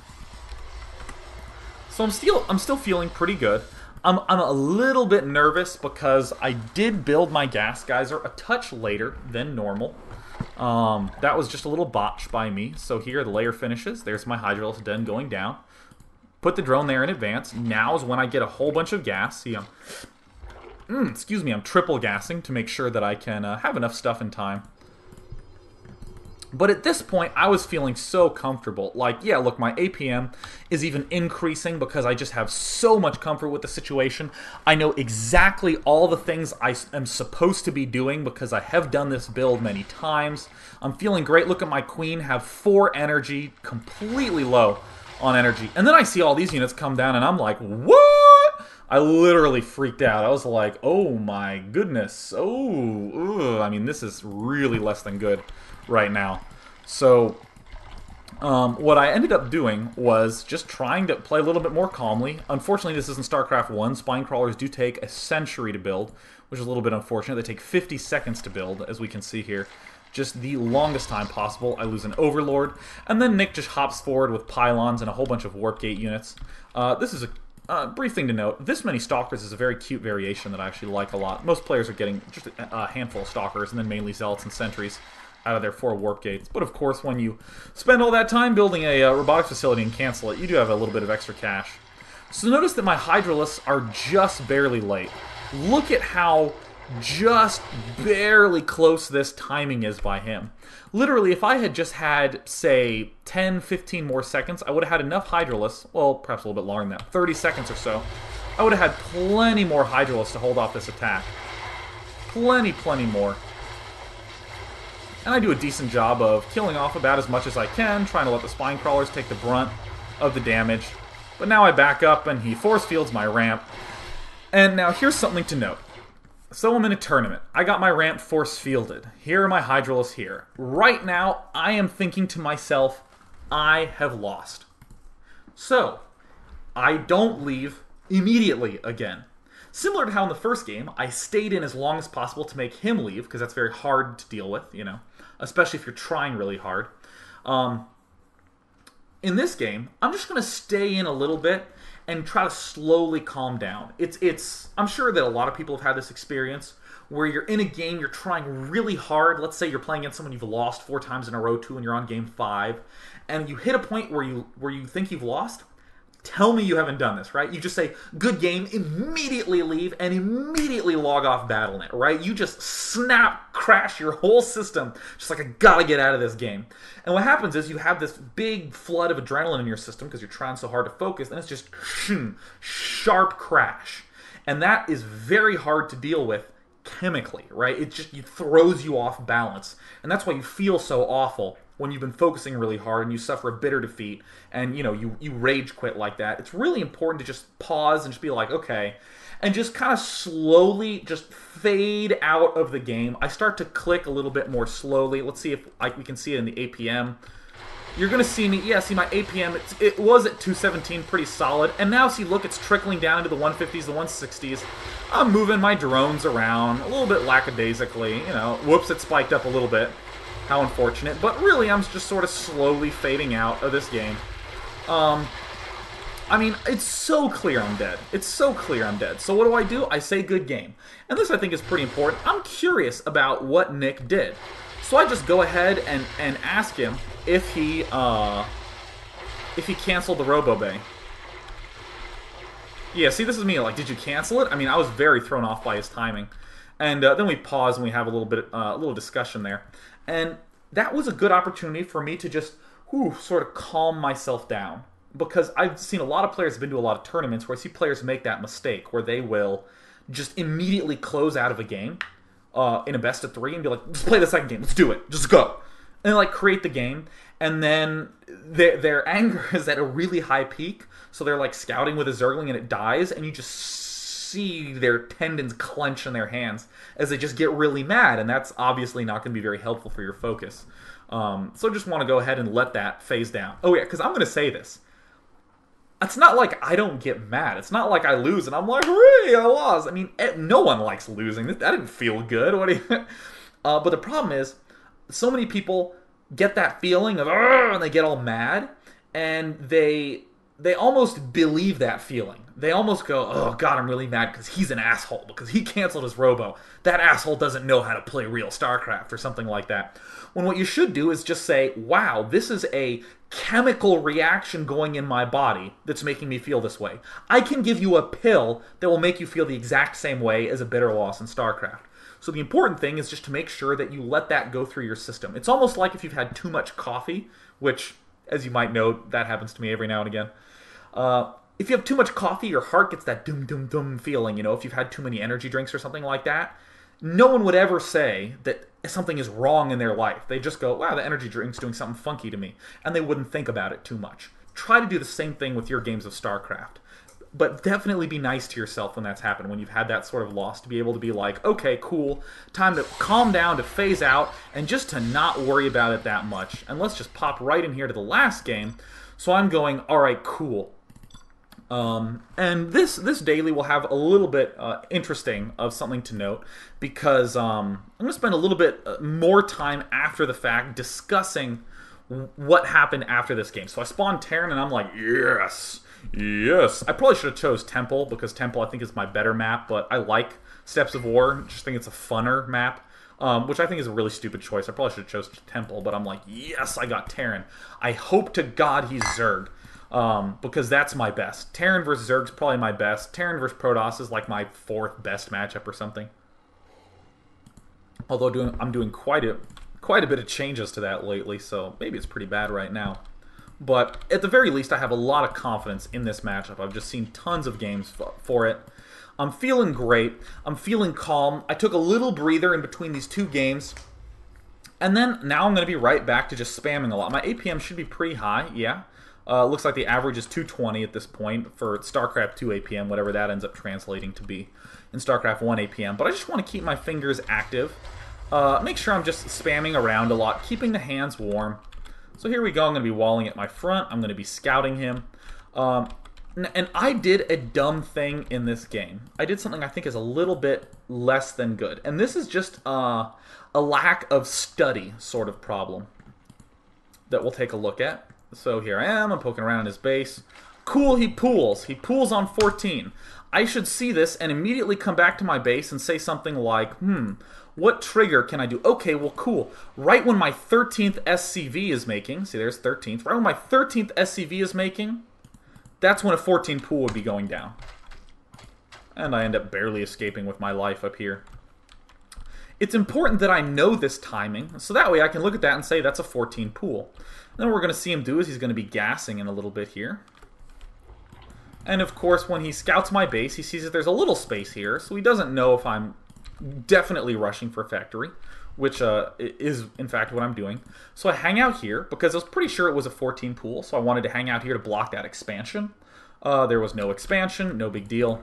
So I'm still feeling pretty good. I'm a little bit nervous because I did build my gas geyser a touch later than normal. That was just a little botch by me. So here the layer finishes. There's my Hydralisk den going down. Put the drone there in advance. Now is when I get a whole bunch of gas. See, excuse me, I'm triple gassing to make sure that I can have enough stuff in time. But at this point, I was feeling so comfortable. Like, yeah, look, my APM is even increasing because I just have so much comfort with the situation. I know exactly all the things I am supposed to be doing because I have done this build many times. I'm feeling great. Look at my queen, have 4 energy, completely low on energy. And then I see all these units come down and I'm like, what? I literally freaked out. I was like, oh my goodness. Oh, ugh. I mean, this is really less than good right now. So what I ended up doing was just trying to play a little bit more calmly. Unfortunately, this isn't StarCraft 1. Spine crawlers do take a century to build, which is a little bit unfortunate. They take 50 seconds to build, as we can see here. Just the longest time possible. I lose an Overlord, and then Nick just hops forward with pylons and a whole bunch of warp gate units. This is a brief thing to note. This many Stalkers is a very cute variation that I actually like a lot. Most players are getting just a handful of Stalkers, and then mainly Zealots and Sentries out of their 4 warp gates. But of course, when you spend all that time building a robotics facility and cancel it, you do have a little bit of extra cash. So notice that my Hydralisks are just barely late. Look at how just barely close this timing is by him. Literally, if I had just had, say, 10, 15 more seconds, I would have had enough Hydralisks, well, perhaps a little bit longer than that, 30 seconds or so. I would have had plenty more Hydralisks to hold off this attack. Plenty more. And I do a decent job of killing off about as much as I can, trying to let the Spine Crawlers take the brunt of the damage. But now I back up and he force fields my ramp. And now here's something to note. So I'm in a tournament. I got my ramp force fielded. Here are my Hydralisks here. Right now, I am thinking to myself, I have lost. So, I don't leave immediately again. Similar to how in the first game, I stayed in as long as possible to make him leave, because that's very hard to deal with, you know, especially if you're trying really hard. In this game, I'm just going to stay in a little bit and try to slowly calm down. I'm sure that a lot of people have had this experience where you're in a game, you're trying really hard. Let's say you're playing against someone you've lost 4 times in a row to, and you're on game 5, and you hit a point where you think you've lost. Tell me you haven't done this, right? You just say, good game, immediately leave, and immediately log off Battle.net, right? You just snap, crash your whole system, just like, I gotta get out of this game. And what happens is you have this big flood of adrenaline in your system because you're trying so hard to focus, and it's just sharp crash. And that is very hard to deal with chemically, right? It throws you off balance. And that's why you feel so awful when you've been focusing really hard and you suffer a bitter defeat and, you rage quit like that. It's really important to just pause and just be like, okay, and just kind of slowly just fade out of the game. I start to click a little bit more slowly. Let's see if we can see it in the APM. You're going to see me, see my APM, it was at 217, pretty solid. And now, see, look, it's trickling down to the 150s, the 160s. I'm moving my drones around a little bit lackadaisically. Whoops, it spiked up a little bit. How unfortunate. But really, I'm just sort of slowly fading out of this game. I mean, it's so clear I'm dead. It's so clear I'm dead. So what do? I say good game. And this, I think, is pretty important. I'm curious about what Nick did. So I just go ahead and ask him if he canceled the RoboBay. Yeah, see, this is me. Like, did you cancel it? I mean, I was very thrown off by his timing. And then we pause and we have a little discussion there. And that was a good opportunity for me to just sort of calm myself down. Because I've seen a lot of players, have been to a lot of tournaments where I see players make that mistake where they will just immediately close out of a game in a best of 3 and be like, let's play the second game, let's do it, just go. And like create the game, and then their anger is at a really high peak, so they're like scouting with a Zergling and it dies, and you just see their tendons clench in their hands as they just get really mad, and that's obviously not going to be very helpful for your focus. So just want to go ahead and let that phase down. Oh yeah, because I'm going to say this. It's not like I don't get mad. It's not like I lose and I'm like, hooray, I lost. I mean, no one likes losing. That didn't feel good. What do you... But the problem is, so many people get that feeling of, and they get all mad, and they almost believe that feeling. They almost go, oh god, I'm really mad because he's an asshole, because he canceled his robo. That asshole doesn't know how to play real StarCraft, or something like that. When what you should do is just say, wow, this is a chemical reaction going in my body that's making me feel this way. I can give you a pill that will make you feel the exact same way as a bitter loss in StarCraft. So the important thing is just to make sure that you let that go through your system. It's almost like if you've had too much coffee, which, as you might know, that happens to me every now and again. If you have too much coffee, your heart gets that dum-dum-dum feeling, if you've had too many energy drinks or something like that. No one would ever say that something is wrong in their life. They just go, wow, the energy drink's doing something funky to me. And they wouldn't think about it too much. Try to do the same thing with your games of StarCraft. But definitely be nice to yourself when that's happened, when you've had that sort of loss, to be able to be like, okay, cool, time to calm down, to phase out, and just to not worry about it that much. And let's just pop right in here to the last game. So I'm going, alright, cool. And this daily will have a little bit interesting of something to note, because I'm going to spend a little bit more time after the fact discussing what happened after this game. So I spawned Terran and I'm like, yes, yes. I probably should have chose Temple, because Temple I think is my better map, but I like Steps of War. Just think it's a funner map. Which I think is a really stupid choice. I probably should have chose Temple, but I'm like, yes, I got Terran. I hope to God he's Zerg. Because that's my best. Terran versus Zerg's probably my best. Terran versus Protoss is like my 4th best matchup or something. Although I'm doing quite a bit of changes to that lately, so maybe it's pretty bad right now. But at the very least, I have a lot of confidence in this matchup. I've just seen tons of games for it. I'm feeling great. I'm feeling calm. I took a little breather in between these 2 games. And then now I'm going to be right back to just spamming a lot. My APM should be pretty high, yeah. Looks like the average is 220 at this point for StarCraft 2 APM, whatever that ends up translating to be in StarCraft 1 APM. But I just want to keep my fingers active. Make sure I'm just spamming around a lot, keeping the hands warm. So here we go. I'm going to be walling at my front. I'm going to be scouting him. And I did a dumb thing in this game. I did something I think is a little bit less than good. And this is just a lack of study sort of problem that we'll take a look at. So here I am, I'm poking around in his base. Cool, he pools. He pools on 14. I should see this and immediately come back to my base and say something like, what trigger can I do? Okay, well, cool. Right when my 13th SCV is making, see, there's 13th. Right when my 13th SCV is making, that's when a 14 pool would be going down. And I end up barely escaping with my life up here. It's important that I know this timing, so that way I can look at that and say that's a 14 pool. Then what we're going to see him do is he's going to be gassing in a little bit here. And of course, when he scouts my base, he sees that there's a little space here, so he doesn't know if I'm definitely rushing for factory, which is in fact what I'm doing. So I hang out here, because I was pretty sure it was a 14 pool, so I wanted to hang out here to block that expansion. There was no expansion, no big deal.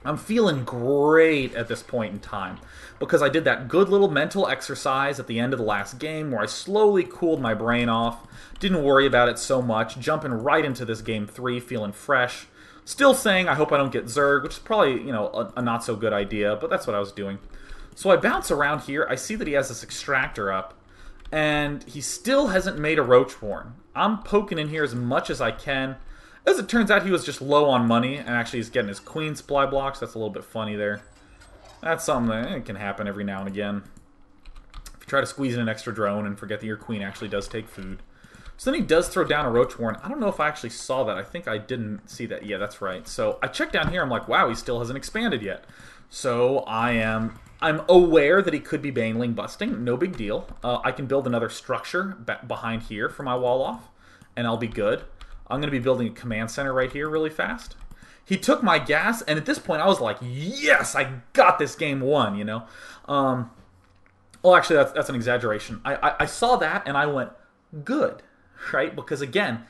I'm feeling great at this point in time because I did that good little mental exercise at the end of the last game where I slowly cooled my brain off, didn't worry about it so much, jumping right into this game 3 feeling fresh. Still saying I hope I don't get Zerg, which is probably, you know, a not so good idea, but that's what I was doing. So I bounce around here, I see that he has this extractor up, and he still hasn't made a Roachborn. I'm poking in here as much as I can. As it turns out, he was just low on money, and actually he's getting his queen supply blocks. That's a little bit funny there. That's something that can happen every now and again. If you try to squeeze in an extra drone and forget that your queen actually does take food. So then he does throw down a Roachborn. I don't know if I actually saw that. I think I didn't see that. Yeah, that's right. So I check down here. I'm like, wow, he still hasn't expanded yet. So I'm aware that he could be Baneling busting. No big deal. I can build another structure behind here for my wall off, and I'll be good. I'm going to be building a command center right here really fast. He took my gas, and at this point I was like, yes, I got this game won, you know? Well, actually, that's an exaggeration. I saw that, and I went, good, right? Because, again,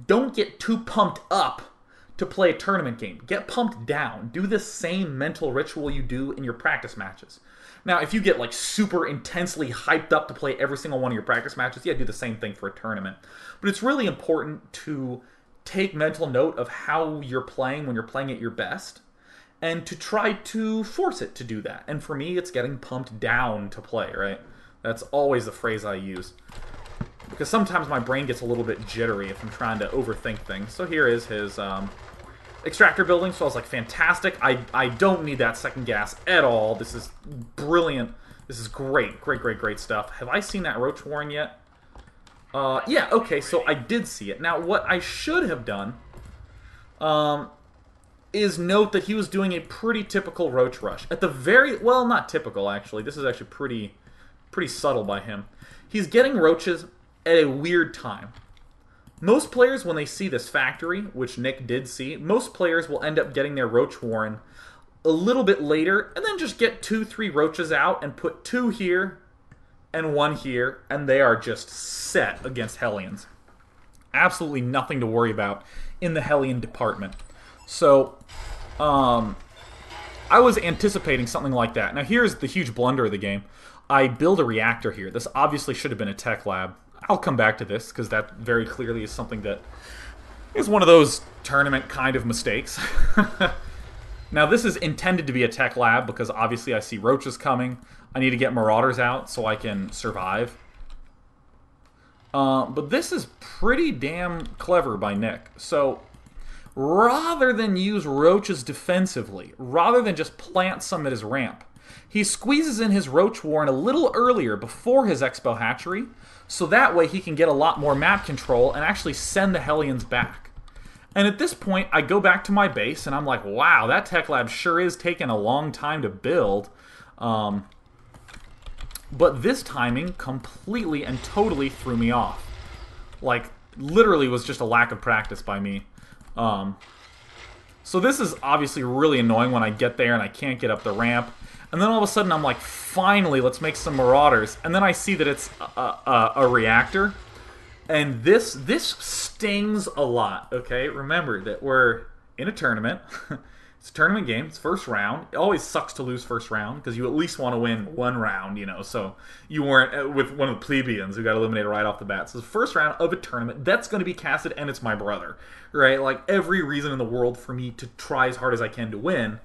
don't get too pumped up to play a tournament game. Get pumped down. Do the same mental ritual you do in your practice matches. Now, if you get like super intensely hyped up to play every single one of your practice matches, yeah, do the same thing for a tournament. But it's really important to take mental note of how you're playing when you're playing at your best, and to try to force it to do that. And for me, it's getting pumped down to play, right? That's always the phrase I use. Because sometimes my brain gets a little bit jittery if I'm trying to overthink things. So here is his extractor building. So I was like, fantastic. I don't need that second gas at all. This is brilliant. This is great. Great stuff. Have I seen that Roachborn yet? Yeah, okay, so I did see it. Now, what I should have done is note that he was doing a pretty typical Roach Rush. At the very... Well, not typical, actually. This is actually pretty subtle by him. He's getting Roaches at a weird time. Most players, when they see this factory, which Nick did see, most players will end up getting their Roachborn a little bit later, and then just get 2-3 Roaches out and put 2 here and 1 here, and they are just set against Hellions. Absolutely nothing to worry about in the Hellion department. So, I was anticipating something like that. Now here's the huge blunder of the game. I build a reactor here. This obviously should have been a tech lab. I'll come back to this, because that very clearly is something that is one of those tournament kind of mistakes. Now this is intended to be a tech lab, because obviously I see Roaches coming. I need to get Marauders out so I can survive. But this is pretty damn clever by Nick. So, rather than use Roaches defensively, rather than just plant some at his ramp, he squeezes in his Roachborn a little earlier before his Expo Hatchery, so that way he can get a lot more map control and actually send the Hellions back. And at this point, I go back to my base, and I'm like, wow, that tech lab sure is taking a long time to build. But this timing completely and totally threw me off. Like, literally was just a lack of practice by me. So this is obviously really annoying when I get there and I can't get up the ramp. And then all of a sudden I'm like, finally, let's make some Marauders. And then I see that it's a reactor. And this stings a lot, okay? Remember that we're in a tournament. It's a tournament game. It's first round. It always sucks to lose first round because you at least want to win one round, you know. So you weren't with one of the plebeians who got eliminated right off the bat. So the first round of a tournament, that's going to be casted, and it's my brother, right? Like, every reason in the world for me to try as hard as I can to win,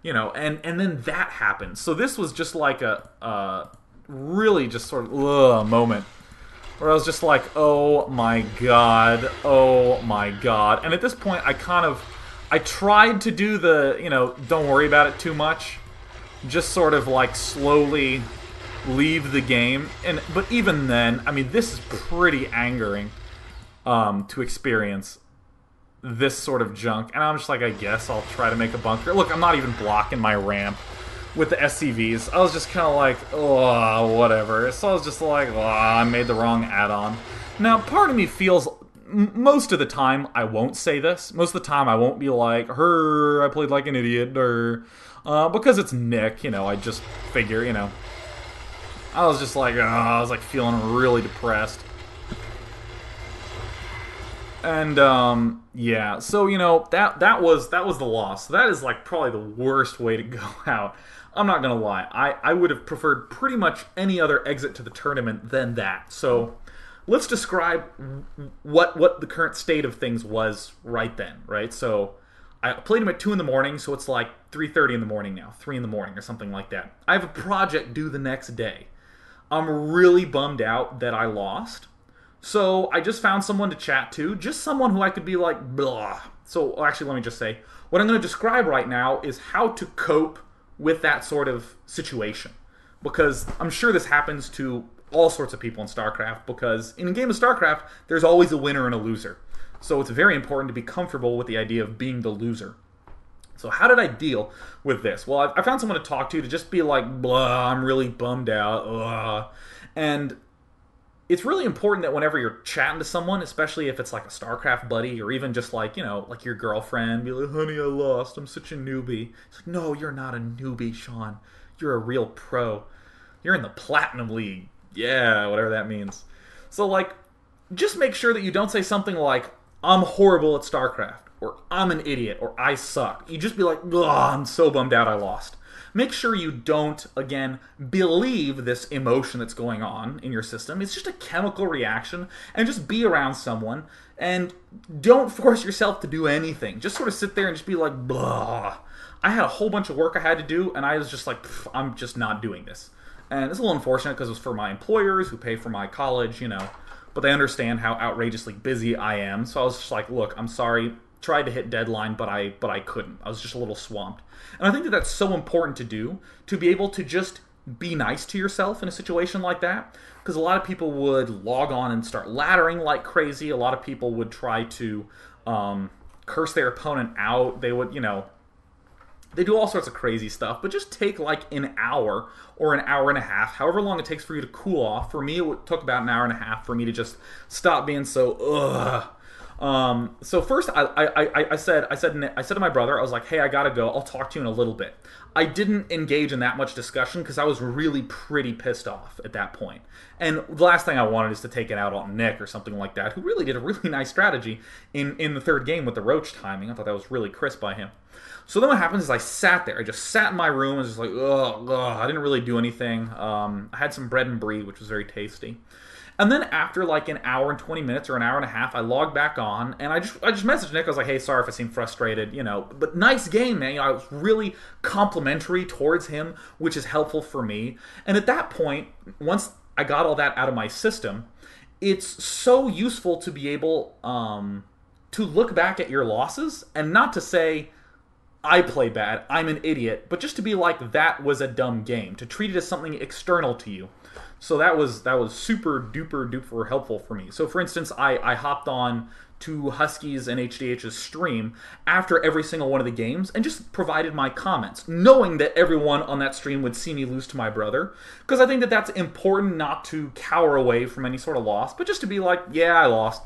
you know. And then that happens. So this was just like a really just sort of moment where I was just like, oh my god, oh my god. And at this point, I tried to do the, you know, don't worry about it too much. Just sort of like slowly leave the game. But even then, I mean, this is pretty angering to experience. this sort of junk, and I'm just like, I guess I'll try to make a bunker. Look, I'm not even blocking my ramp with the SCVs. I was just kind of like, oh, whatever. So I was just like, oh, I made the wrong add-on. Now, part of me feels, most of the time, I won't say this. Most of the time, I won't be like, I played like an idiot, because it's Nick, I just figure, I was just like, I was like feeling really depressed. And yeah, so that was the loss. So that is like probably the worst way to go out. I'm not gonna lie. I would have preferred pretty much any other exit to the tournament than that. So let's describe what the current state of things was right then, right? So I played him at 2 in the morning, so it's like 3:30 in the morning now, 3 in the morning or something like that. I have a project due the next day. I'm really bummed out that I lost. So I just found someone to chat to, just someone who I could be like, blah. So actually, let me just say, what I'm going to describe right now is how to cope with that sort of situation. Because I'm sure this happens to all sorts of people in StarCraft, because in a game of StarCraft, there's always a winner and a loser. So it's very important to be comfortable with the idea of being the loser. So how did I deal with this? Well, I found someone to talk to just be like, blah, I'm really bummed out, blah. And it's really important that whenever you're chatting to someone, especially if it's like a StarCraft buddy or even just like, like your girlfriend, be like, honey, I lost, I'm such a newbie. It's like, no, you're not a newbie, Sean. You're a real pro. You're in the Platinum League. Yeah, whatever that means. So, like, just make sure that you don't say something like, I'm horrible at StarCraft, or I'm an idiot, or I suck. You just be like, ugh, I'm so bummed out I lost. Make sure you don't, again, believe this emotion that's going on in your system. It's just a chemical reaction, and just be around someone, and don't force yourself to do anything. Just sort of sit there and just be like, blah. I had a whole bunch of work I had to do, and I was just like, I'm just not doing this. And it's a little unfortunate because it was for my employers who pay for my college, but they understand how outrageously busy I am. So I was just like, look, I'm sorry. Tried to hit deadline, but I couldn't. I was just a little swamped. And I think that that's so important to do, to be able to just be nice to yourself in a situation like that. Because a lot of people would log on and start laddering like crazy. A lot of people would try to curse their opponent out. They would, they do all sorts of crazy stuff. But just take like an hour or an hour and a half, however long it takes for you to cool off. For me, it took about an hour and a half for me to just stop being so, ugh. So first, I said to my brother, I was like, hey, I gotta go. I'll talk to you in a little bit. I didn't engage in that much discussion because I was really pretty pissed off at that point. And the last thing I wanted is to take it out on Nick or something like that, who really did a really nice strategy in the third game with the roach timing. I thought that was really crisp by him. So then what happens is I sat there. I just sat in my room and was just like, ugh, I didn't really do anything. I had some bread and brie, which was very tasty. And then after like an hour and 20 minutes or an hour and a half, I logged back on, and I just messaged Nick. I was like, hey, sorry if I seem frustrated, but nice game, man. I was really complimentary towards him, which is helpful for me. And at that point, once I got all that out of my system, it's so useful to be able to look back at your losses and not to say, I play bad, I'm an idiot, but just to be like, that was a dumb game, to treat it as something external to you. So that was super duper helpful for me. So for instance, I hopped on to Husky's and HDH's stream after every single one of the games and just provided my comments, knowing that everyone on that stream would see me lose to my brother. Because I think that that's important, not to cower away from any sort of loss, but just to be like, yeah, I lost,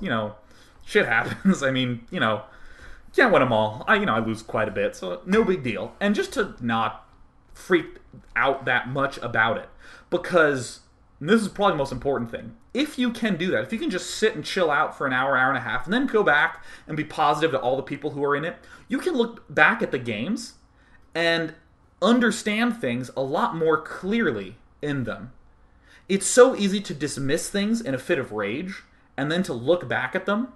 shit happens. I mean, can't win them all. I lose quite a bit, so no big deal. And just to not freak out that much about it. Because, and this is probably the most important thing, if you can do that, if you can just sit and chill out for an hour, hour and a half, and then go back and be positive to all the people who are in it, you can look back at the games and understand things a lot more clearly in them. It's so easy to dismiss things in a fit of rage, and then to look back at them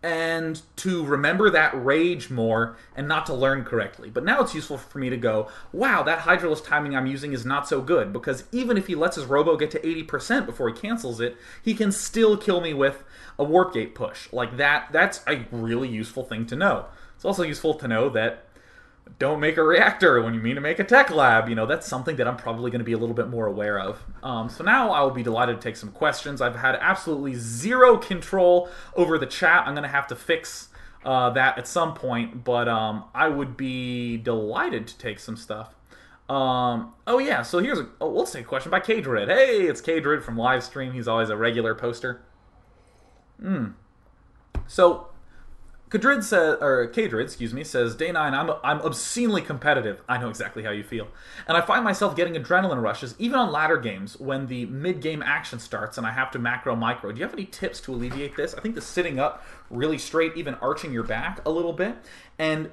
and to remember that rage more and not to learn correctly. But now it's useful for me to go, wow, that Hydralisk timing I'm using is not so good, because even if he lets his Robo get to 80% before he cancels it, he can still kill me with a Warp Gate push. Like that's a really useful thing to know. It's also useful to know that don't make a reactor when you mean to make a tech lab. That's something that I'm probably going to be a little bit more aware of. So now I will be delighted to take some questions. I've had absolutely zero control over the chat. I'm going to have to fix that at some point, but I would be delighted to take some stuff. Oh yeah, so here's let's take a question by Kadrid. Hey, it's Kadrid from Livestream. He's always a regular poster. So Kadrid says, or Kadrid, excuse me, says, Day 9, I'm obscenely competitive. I know exactly how you feel. And I find myself getting adrenaline rushes, even on ladder games, when the mid-game action starts and I have to macro-micro. Do you have any tips to alleviate this? I think the sitting up really straight, even arching your back a little bit. And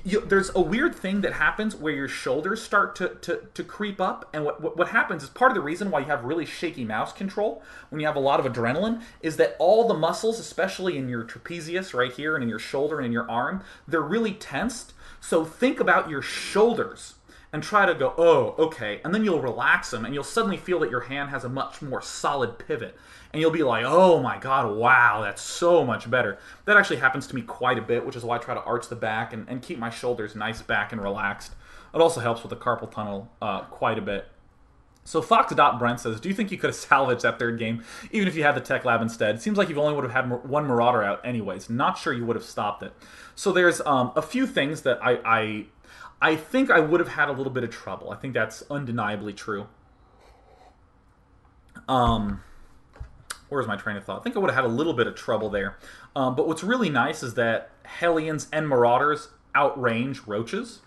there's a weird thing that happens where your shoulders start to creep up, and what happens is part of the reason why you have really shaky mouse control when you have a lot of adrenaline is that all the muscles, especially in your trapezius right here and in your shoulder and in your arm, they're really tensed. So think about your shoulders and try to go, oh, okay, and then you'll relax them, and you'll suddenly feel that your hand has a much more solid pivot. And you'll be like, oh my god, wow, that's so much better. That actually happens to me quite a bit, which is why I try to arch the back and keep my shoulders nice back and relaxed. It also helps with the carpal tunnel quite a bit. So Fox.Brent says, do you think you could have salvaged that third game, even if you had the Tech Lab instead? It seems like you only would have had one Marauder out anyways. Not sure you would have stopped it. So there's a few things that I think I would have had a little bit of trouble. I think that's undeniably true. Where's my train of thought? I think I would have had a little bit of trouble there. But what's really nice is that Hellions and Marauders outrange Roaches.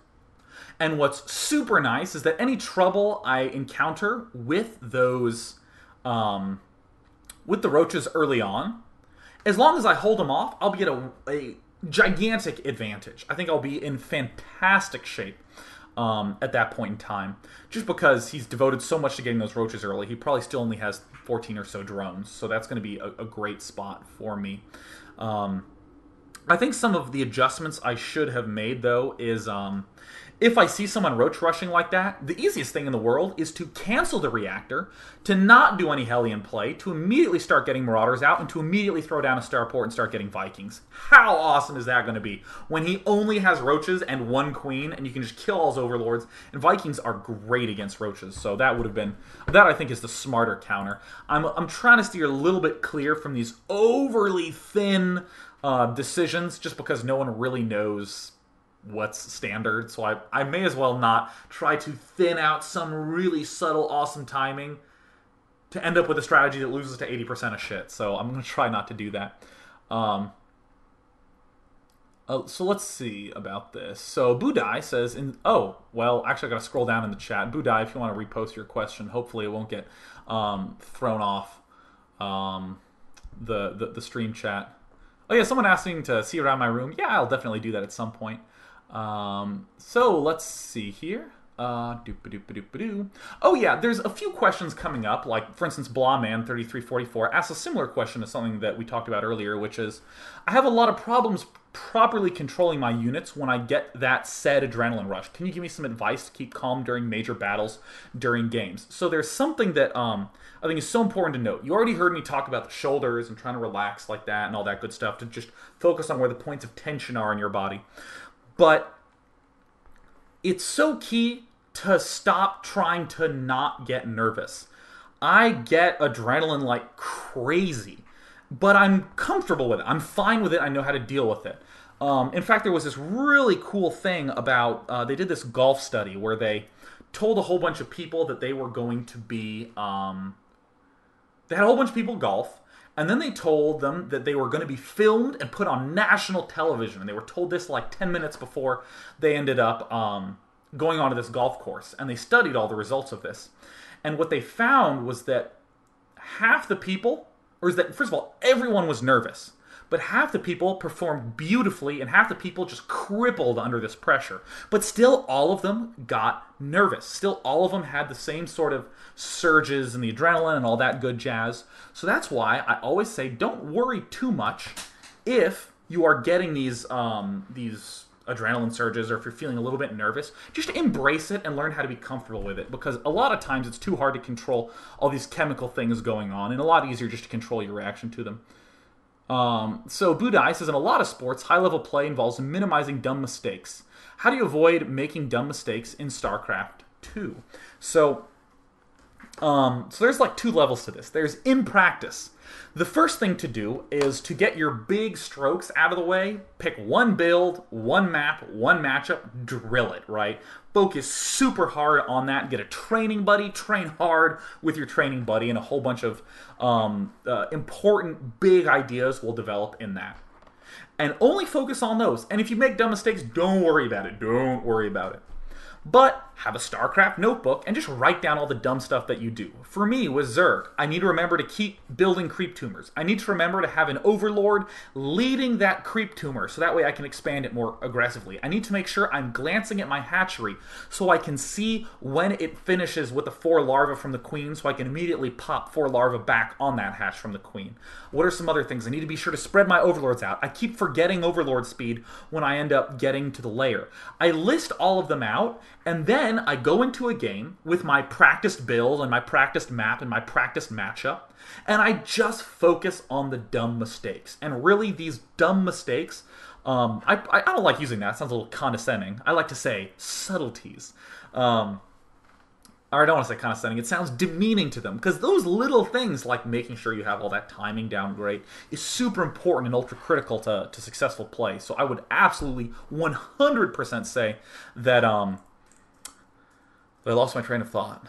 And what's super nice is that any trouble I encounter with those, with the Roaches early on, as long as I hold them off, I'll be at a gigantic advantage. I think I'll be in fantastic shape at that point in time. Just because he's devoted so much to getting those Roaches early, he probably still only has 14 or so drones. So that's going to be a great spot for me. I think some of the adjustments I should have made, though, is if I see someone roach rushing like that, the easiest thing in the world is to cancel the reactor, to not do any Hellion play, to immediately start getting Marauders out, and to immediately throw down a Starport and start getting Vikings. How awesome is that going to be? When he only has Roaches and one Queen, and you can just kill all his Overlords, and Vikings are great against Roaches, so that would have been, that I think is the smarter counter. I'm trying to steer a little bit clear from these overly thin decisions, just because no one really knows what's standard, so I may as well not try to thin out some really subtle, awesome timing to end up with a strategy that loses to 80% of shit. So I'm going to try not to do that. So let's see about this. So Budai says, oh, well, actually I got to scroll down in the chat. Budai, if you want to repost your question, hopefully it won't get thrown off the stream chat. Oh yeah, someone asking to see around my room. Yeah, I'll definitely do that at some point. So let's see here. Oh yeah, there's a few questions coming up. Like, for instance, Blawman3344 asks a similar question to something that we talked about earlier, which is, I have a lot of problems properly controlling my units when I get that said adrenaline rush. Can you give me some advice to keep calm during major battles during games? So there's something that I think is so important to note. You already heard me talk about the shoulders and trying to relax like that and all that good stuff, to just focus on where the points of tension are in your body. But it's so key to stop trying to not get nervous. I get adrenaline like crazy, but I'm comfortable with it. I'm fine with it. I know how to deal with it. In fact, there was this really cool thing about, they did this golf study where they told a whole bunch of people that they were going to be, they had a whole bunch of people golf, and then they told them that they were going to be filmed and put on national television. And they were told this like 10 minutes before they ended up going onto this golf course. And they studied all the results of this. And what they found was that half the people, or is that, first of all, everyone was nervous. But half the people performed beautifully, and half the people just crippled under this pressure. But still, all of them got nervous. Still, all of them had the same sort of surges and the adrenaline and all that good jazz. So that's why I always say, don't worry too much if you are getting these adrenaline surges, or if you're feeling a little bit nervous. Just embrace it and learn how to be comfortable with it, because a lot of times it's too hard to control all these chemical things going on, and a lot easier just to control your reaction to them. So Budai says, in a lot of sports, high-level play involves minimizing dumb mistakes. How do you avoid making dumb mistakes in StarCraft 2? So So there's like two levels to this. There's in practice. The first thing to do is to get your big strokes out of the way, pick one build, one map, one matchup, drill it, right? Focus super hard on that. Get a training buddy, train hard with your training buddy, and a whole bunch of important big ideas will develop in that. And only focus on those. And if you make dumb mistakes, don't worry about it. Don't worry about it. But have a StarCraft notebook and just write down all the dumb stuff that you do. For me, with Zerg, I need to remember to keep building creep tumors. I need to remember to have an overlord leading that creep tumor so that way I can expand it more aggressively. I need to make sure I'm glancing at my hatchery so I can see when it finishes with the 4 larvae from the queen so I can immediately pop 4 larvae back on that hatch from the queen. What are some other things? I need to be sure to spread my overlords out. I keep forgetting overlord speed when I end up getting to the layer. I list all of them out, and then I go into a game with my practiced build and my practiced map and my practiced matchup, and I just focus on the dumb mistakes. And really, these dumb mistakes, I don't like using that. It sounds a little condescending. I like to say subtleties. Or I don't want to say condescending. It sounds demeaning to them, because those little things, like making sure you have all that timing down great, is super important and ultra critical to successful play. So I would absolutely 100% say that I lost my train of thought.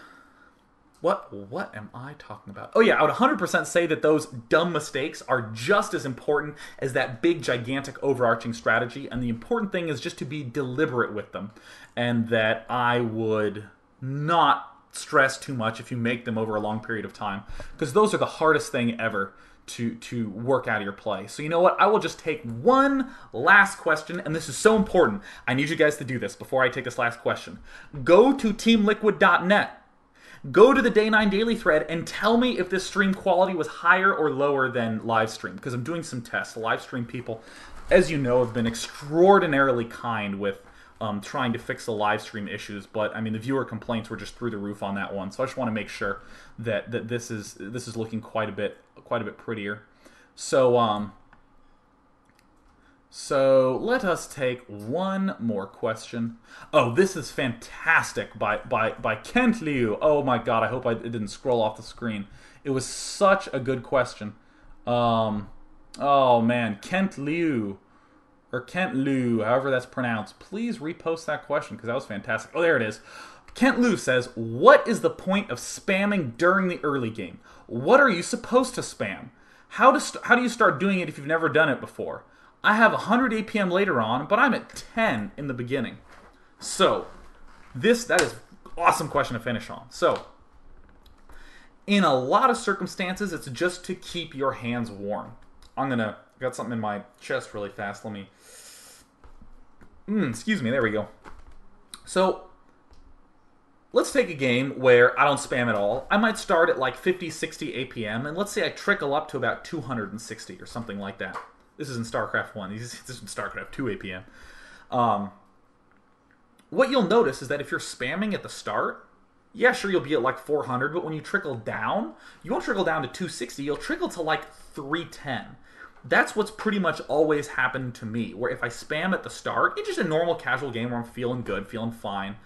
What am I talking about? Oh yeah, I would 100% say that those dumb mistakes are just as important as that big, gigantic, overarching strategy, and the important thing is just to be deliberate with them, and that I would not stress too much if you make them over a long period of time, because those are the hardest thing ever to work out of your play. So you know what? I will just take one last question, and this is so important. I need you guys to do this before I take this last question. Go to teamliquid.net. Go to the Day 9 Daily thread and tell me if this stream quality was higher or lower than live stream, because I'm doing some tests. The live stream people, as you know, have been extraordinarily kind with trying to fix the live stream issues, but I mean the viewer complaints were just through the roof on that one. So I just want to make sure that this is looking quite a bit prettier. So so let us take one more question. Oh, this is fantastic by Kent Liu. Oh my god, I hope it didn't scroll off the screen. It was such a good question. Oh man, Kent Liu. Or Kent Liu, however that's pronounced. Please repost that question, because that was fantastic. Oh, there it is. Kent Liu says, what is the point of spamming during the early game? What are you supposed to spam? How do you start doing it if you've never done it before? I have 100 APM later on, but I'm at 10 in the beginning. So, that is an awesome question to finish on. So, in a lot of circumstances, it's just to keep your hands warm. Got something in my chest really fast. Let me... excuse me, there we go. So, let's take a game where I don't spam at all. I might start at like 50, 60 APM, and let's say I trickle up to about 260 or something like that. This is in StarCraft 1. This is in StarCraft 2 APM. What you'll notice is that if you're spamming at the start, yeah, sure, you'll be at like 400, but when you trickle down, you won't trickle down to 260, you'll trickle to like 310. That's what's pretty much always happened to me, where if I spam at the start, it's just a normal casual game where I'm feeling good, feeling fine,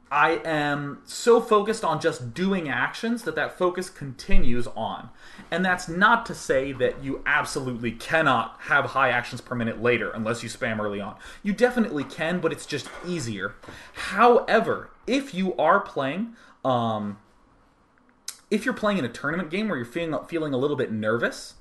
I am so focused on just doing actions that focus continues on. And that's not to say that you absolutely cannot have high actions per minute later unless you spam early on. You definitely can, but it's just easier. However, if you are playing, if you're playing in a tournament game where you're feeling a little bit nervous,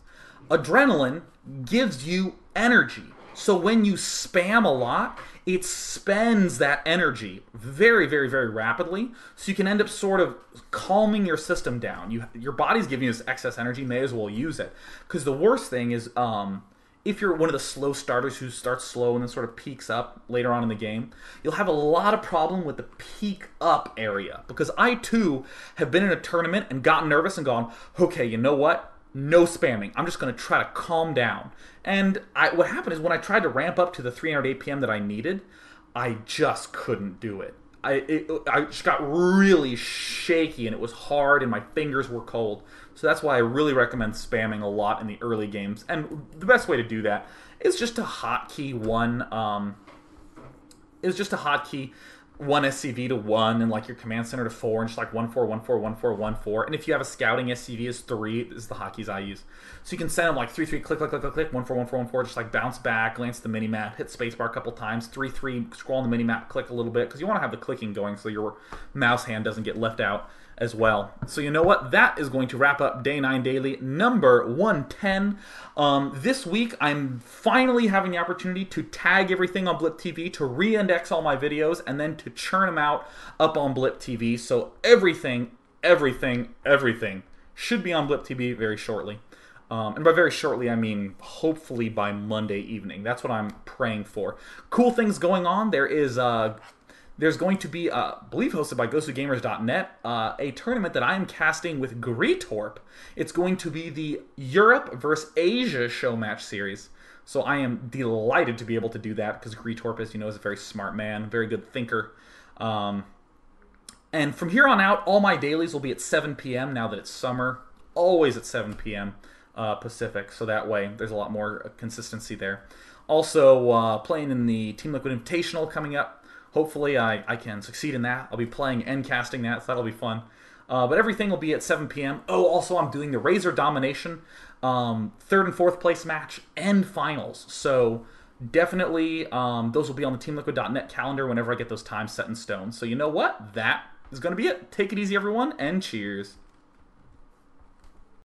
adrenaline gives you energy. So when you spam a lot, it spends that energy very, very, very rapidly. So you can end up sort of calming your system down. Your body's giving you this excess energy, may as well use it. Because the worst thing is, if you're one of the slow starters who starts slow and then sort of peaks up later on in the game, you'll have a lot of problem with the peak up area. Because I, too, have been in a tournament and gotten nervous and gone, okay, you know what? No spamming. I'm just going to try to calm down. And what happened is when I tried to ramp up to the 300 APM that I needed, I just couldn't do it. I just got really shaky and it was hard and my fingers were cold. So that's why I really recommend spamming a lot in the early games. And the best way to do that is just to hotkey one SCV to 1 and like your command center to 4 and just like 1-4, 1-4, 1-4, 1-4. And if you have a scouting SCV is 3, this is the hotkeys I use. So you can send them like 3-3, click, click, click, click, click, 1-4, 1-4, 1-4, just like bounce back, glance at the minimap, hit spacebar a couple times, 3-3, scroll on the minimap, click a little bit, because you want to have the clicking going so your mouse hand doesn't get left out as well. So you know what? That is going to wrap up Day 9 Daily number 110. This week, I'm finally having the opportunity to tag everything on Blip TV, to re-index all my videos, and then to churn them out up on Blip TV. So everything should be on Blip TV very shortly. And by very shortly, I mean hopefully by Monday evening. That's what I'm praying for. Cool things going on. There's going to be, I believe hosted by GhostlyGamers.net, a tournament that I am casting with Greetorp. It's going to be the Europe versus Asia show match series. So I am delighted to be able to do that because Greetorp, as you know, is a very smart man, very good thinker. And from here on out, all my dailies will be at 7 p.m. now that it's summer. Always at 7 p.m. Pacific, so that way there's a lot more consistency there. Also, playing in the Team Liquid Invitational coming up. Hopefully I can succeed in that. I'll be playing and casting that, so that'll be fun. But everything will be at 7 p.m. Oh, also I'm doing the Razor Domination 3rd and 4th place match and finals. So definitely those will be on the TeamLiquid.net calendar whenever I get those times set in stone. So you know what? That is going to be it. Take it easy, everyone, and cheers.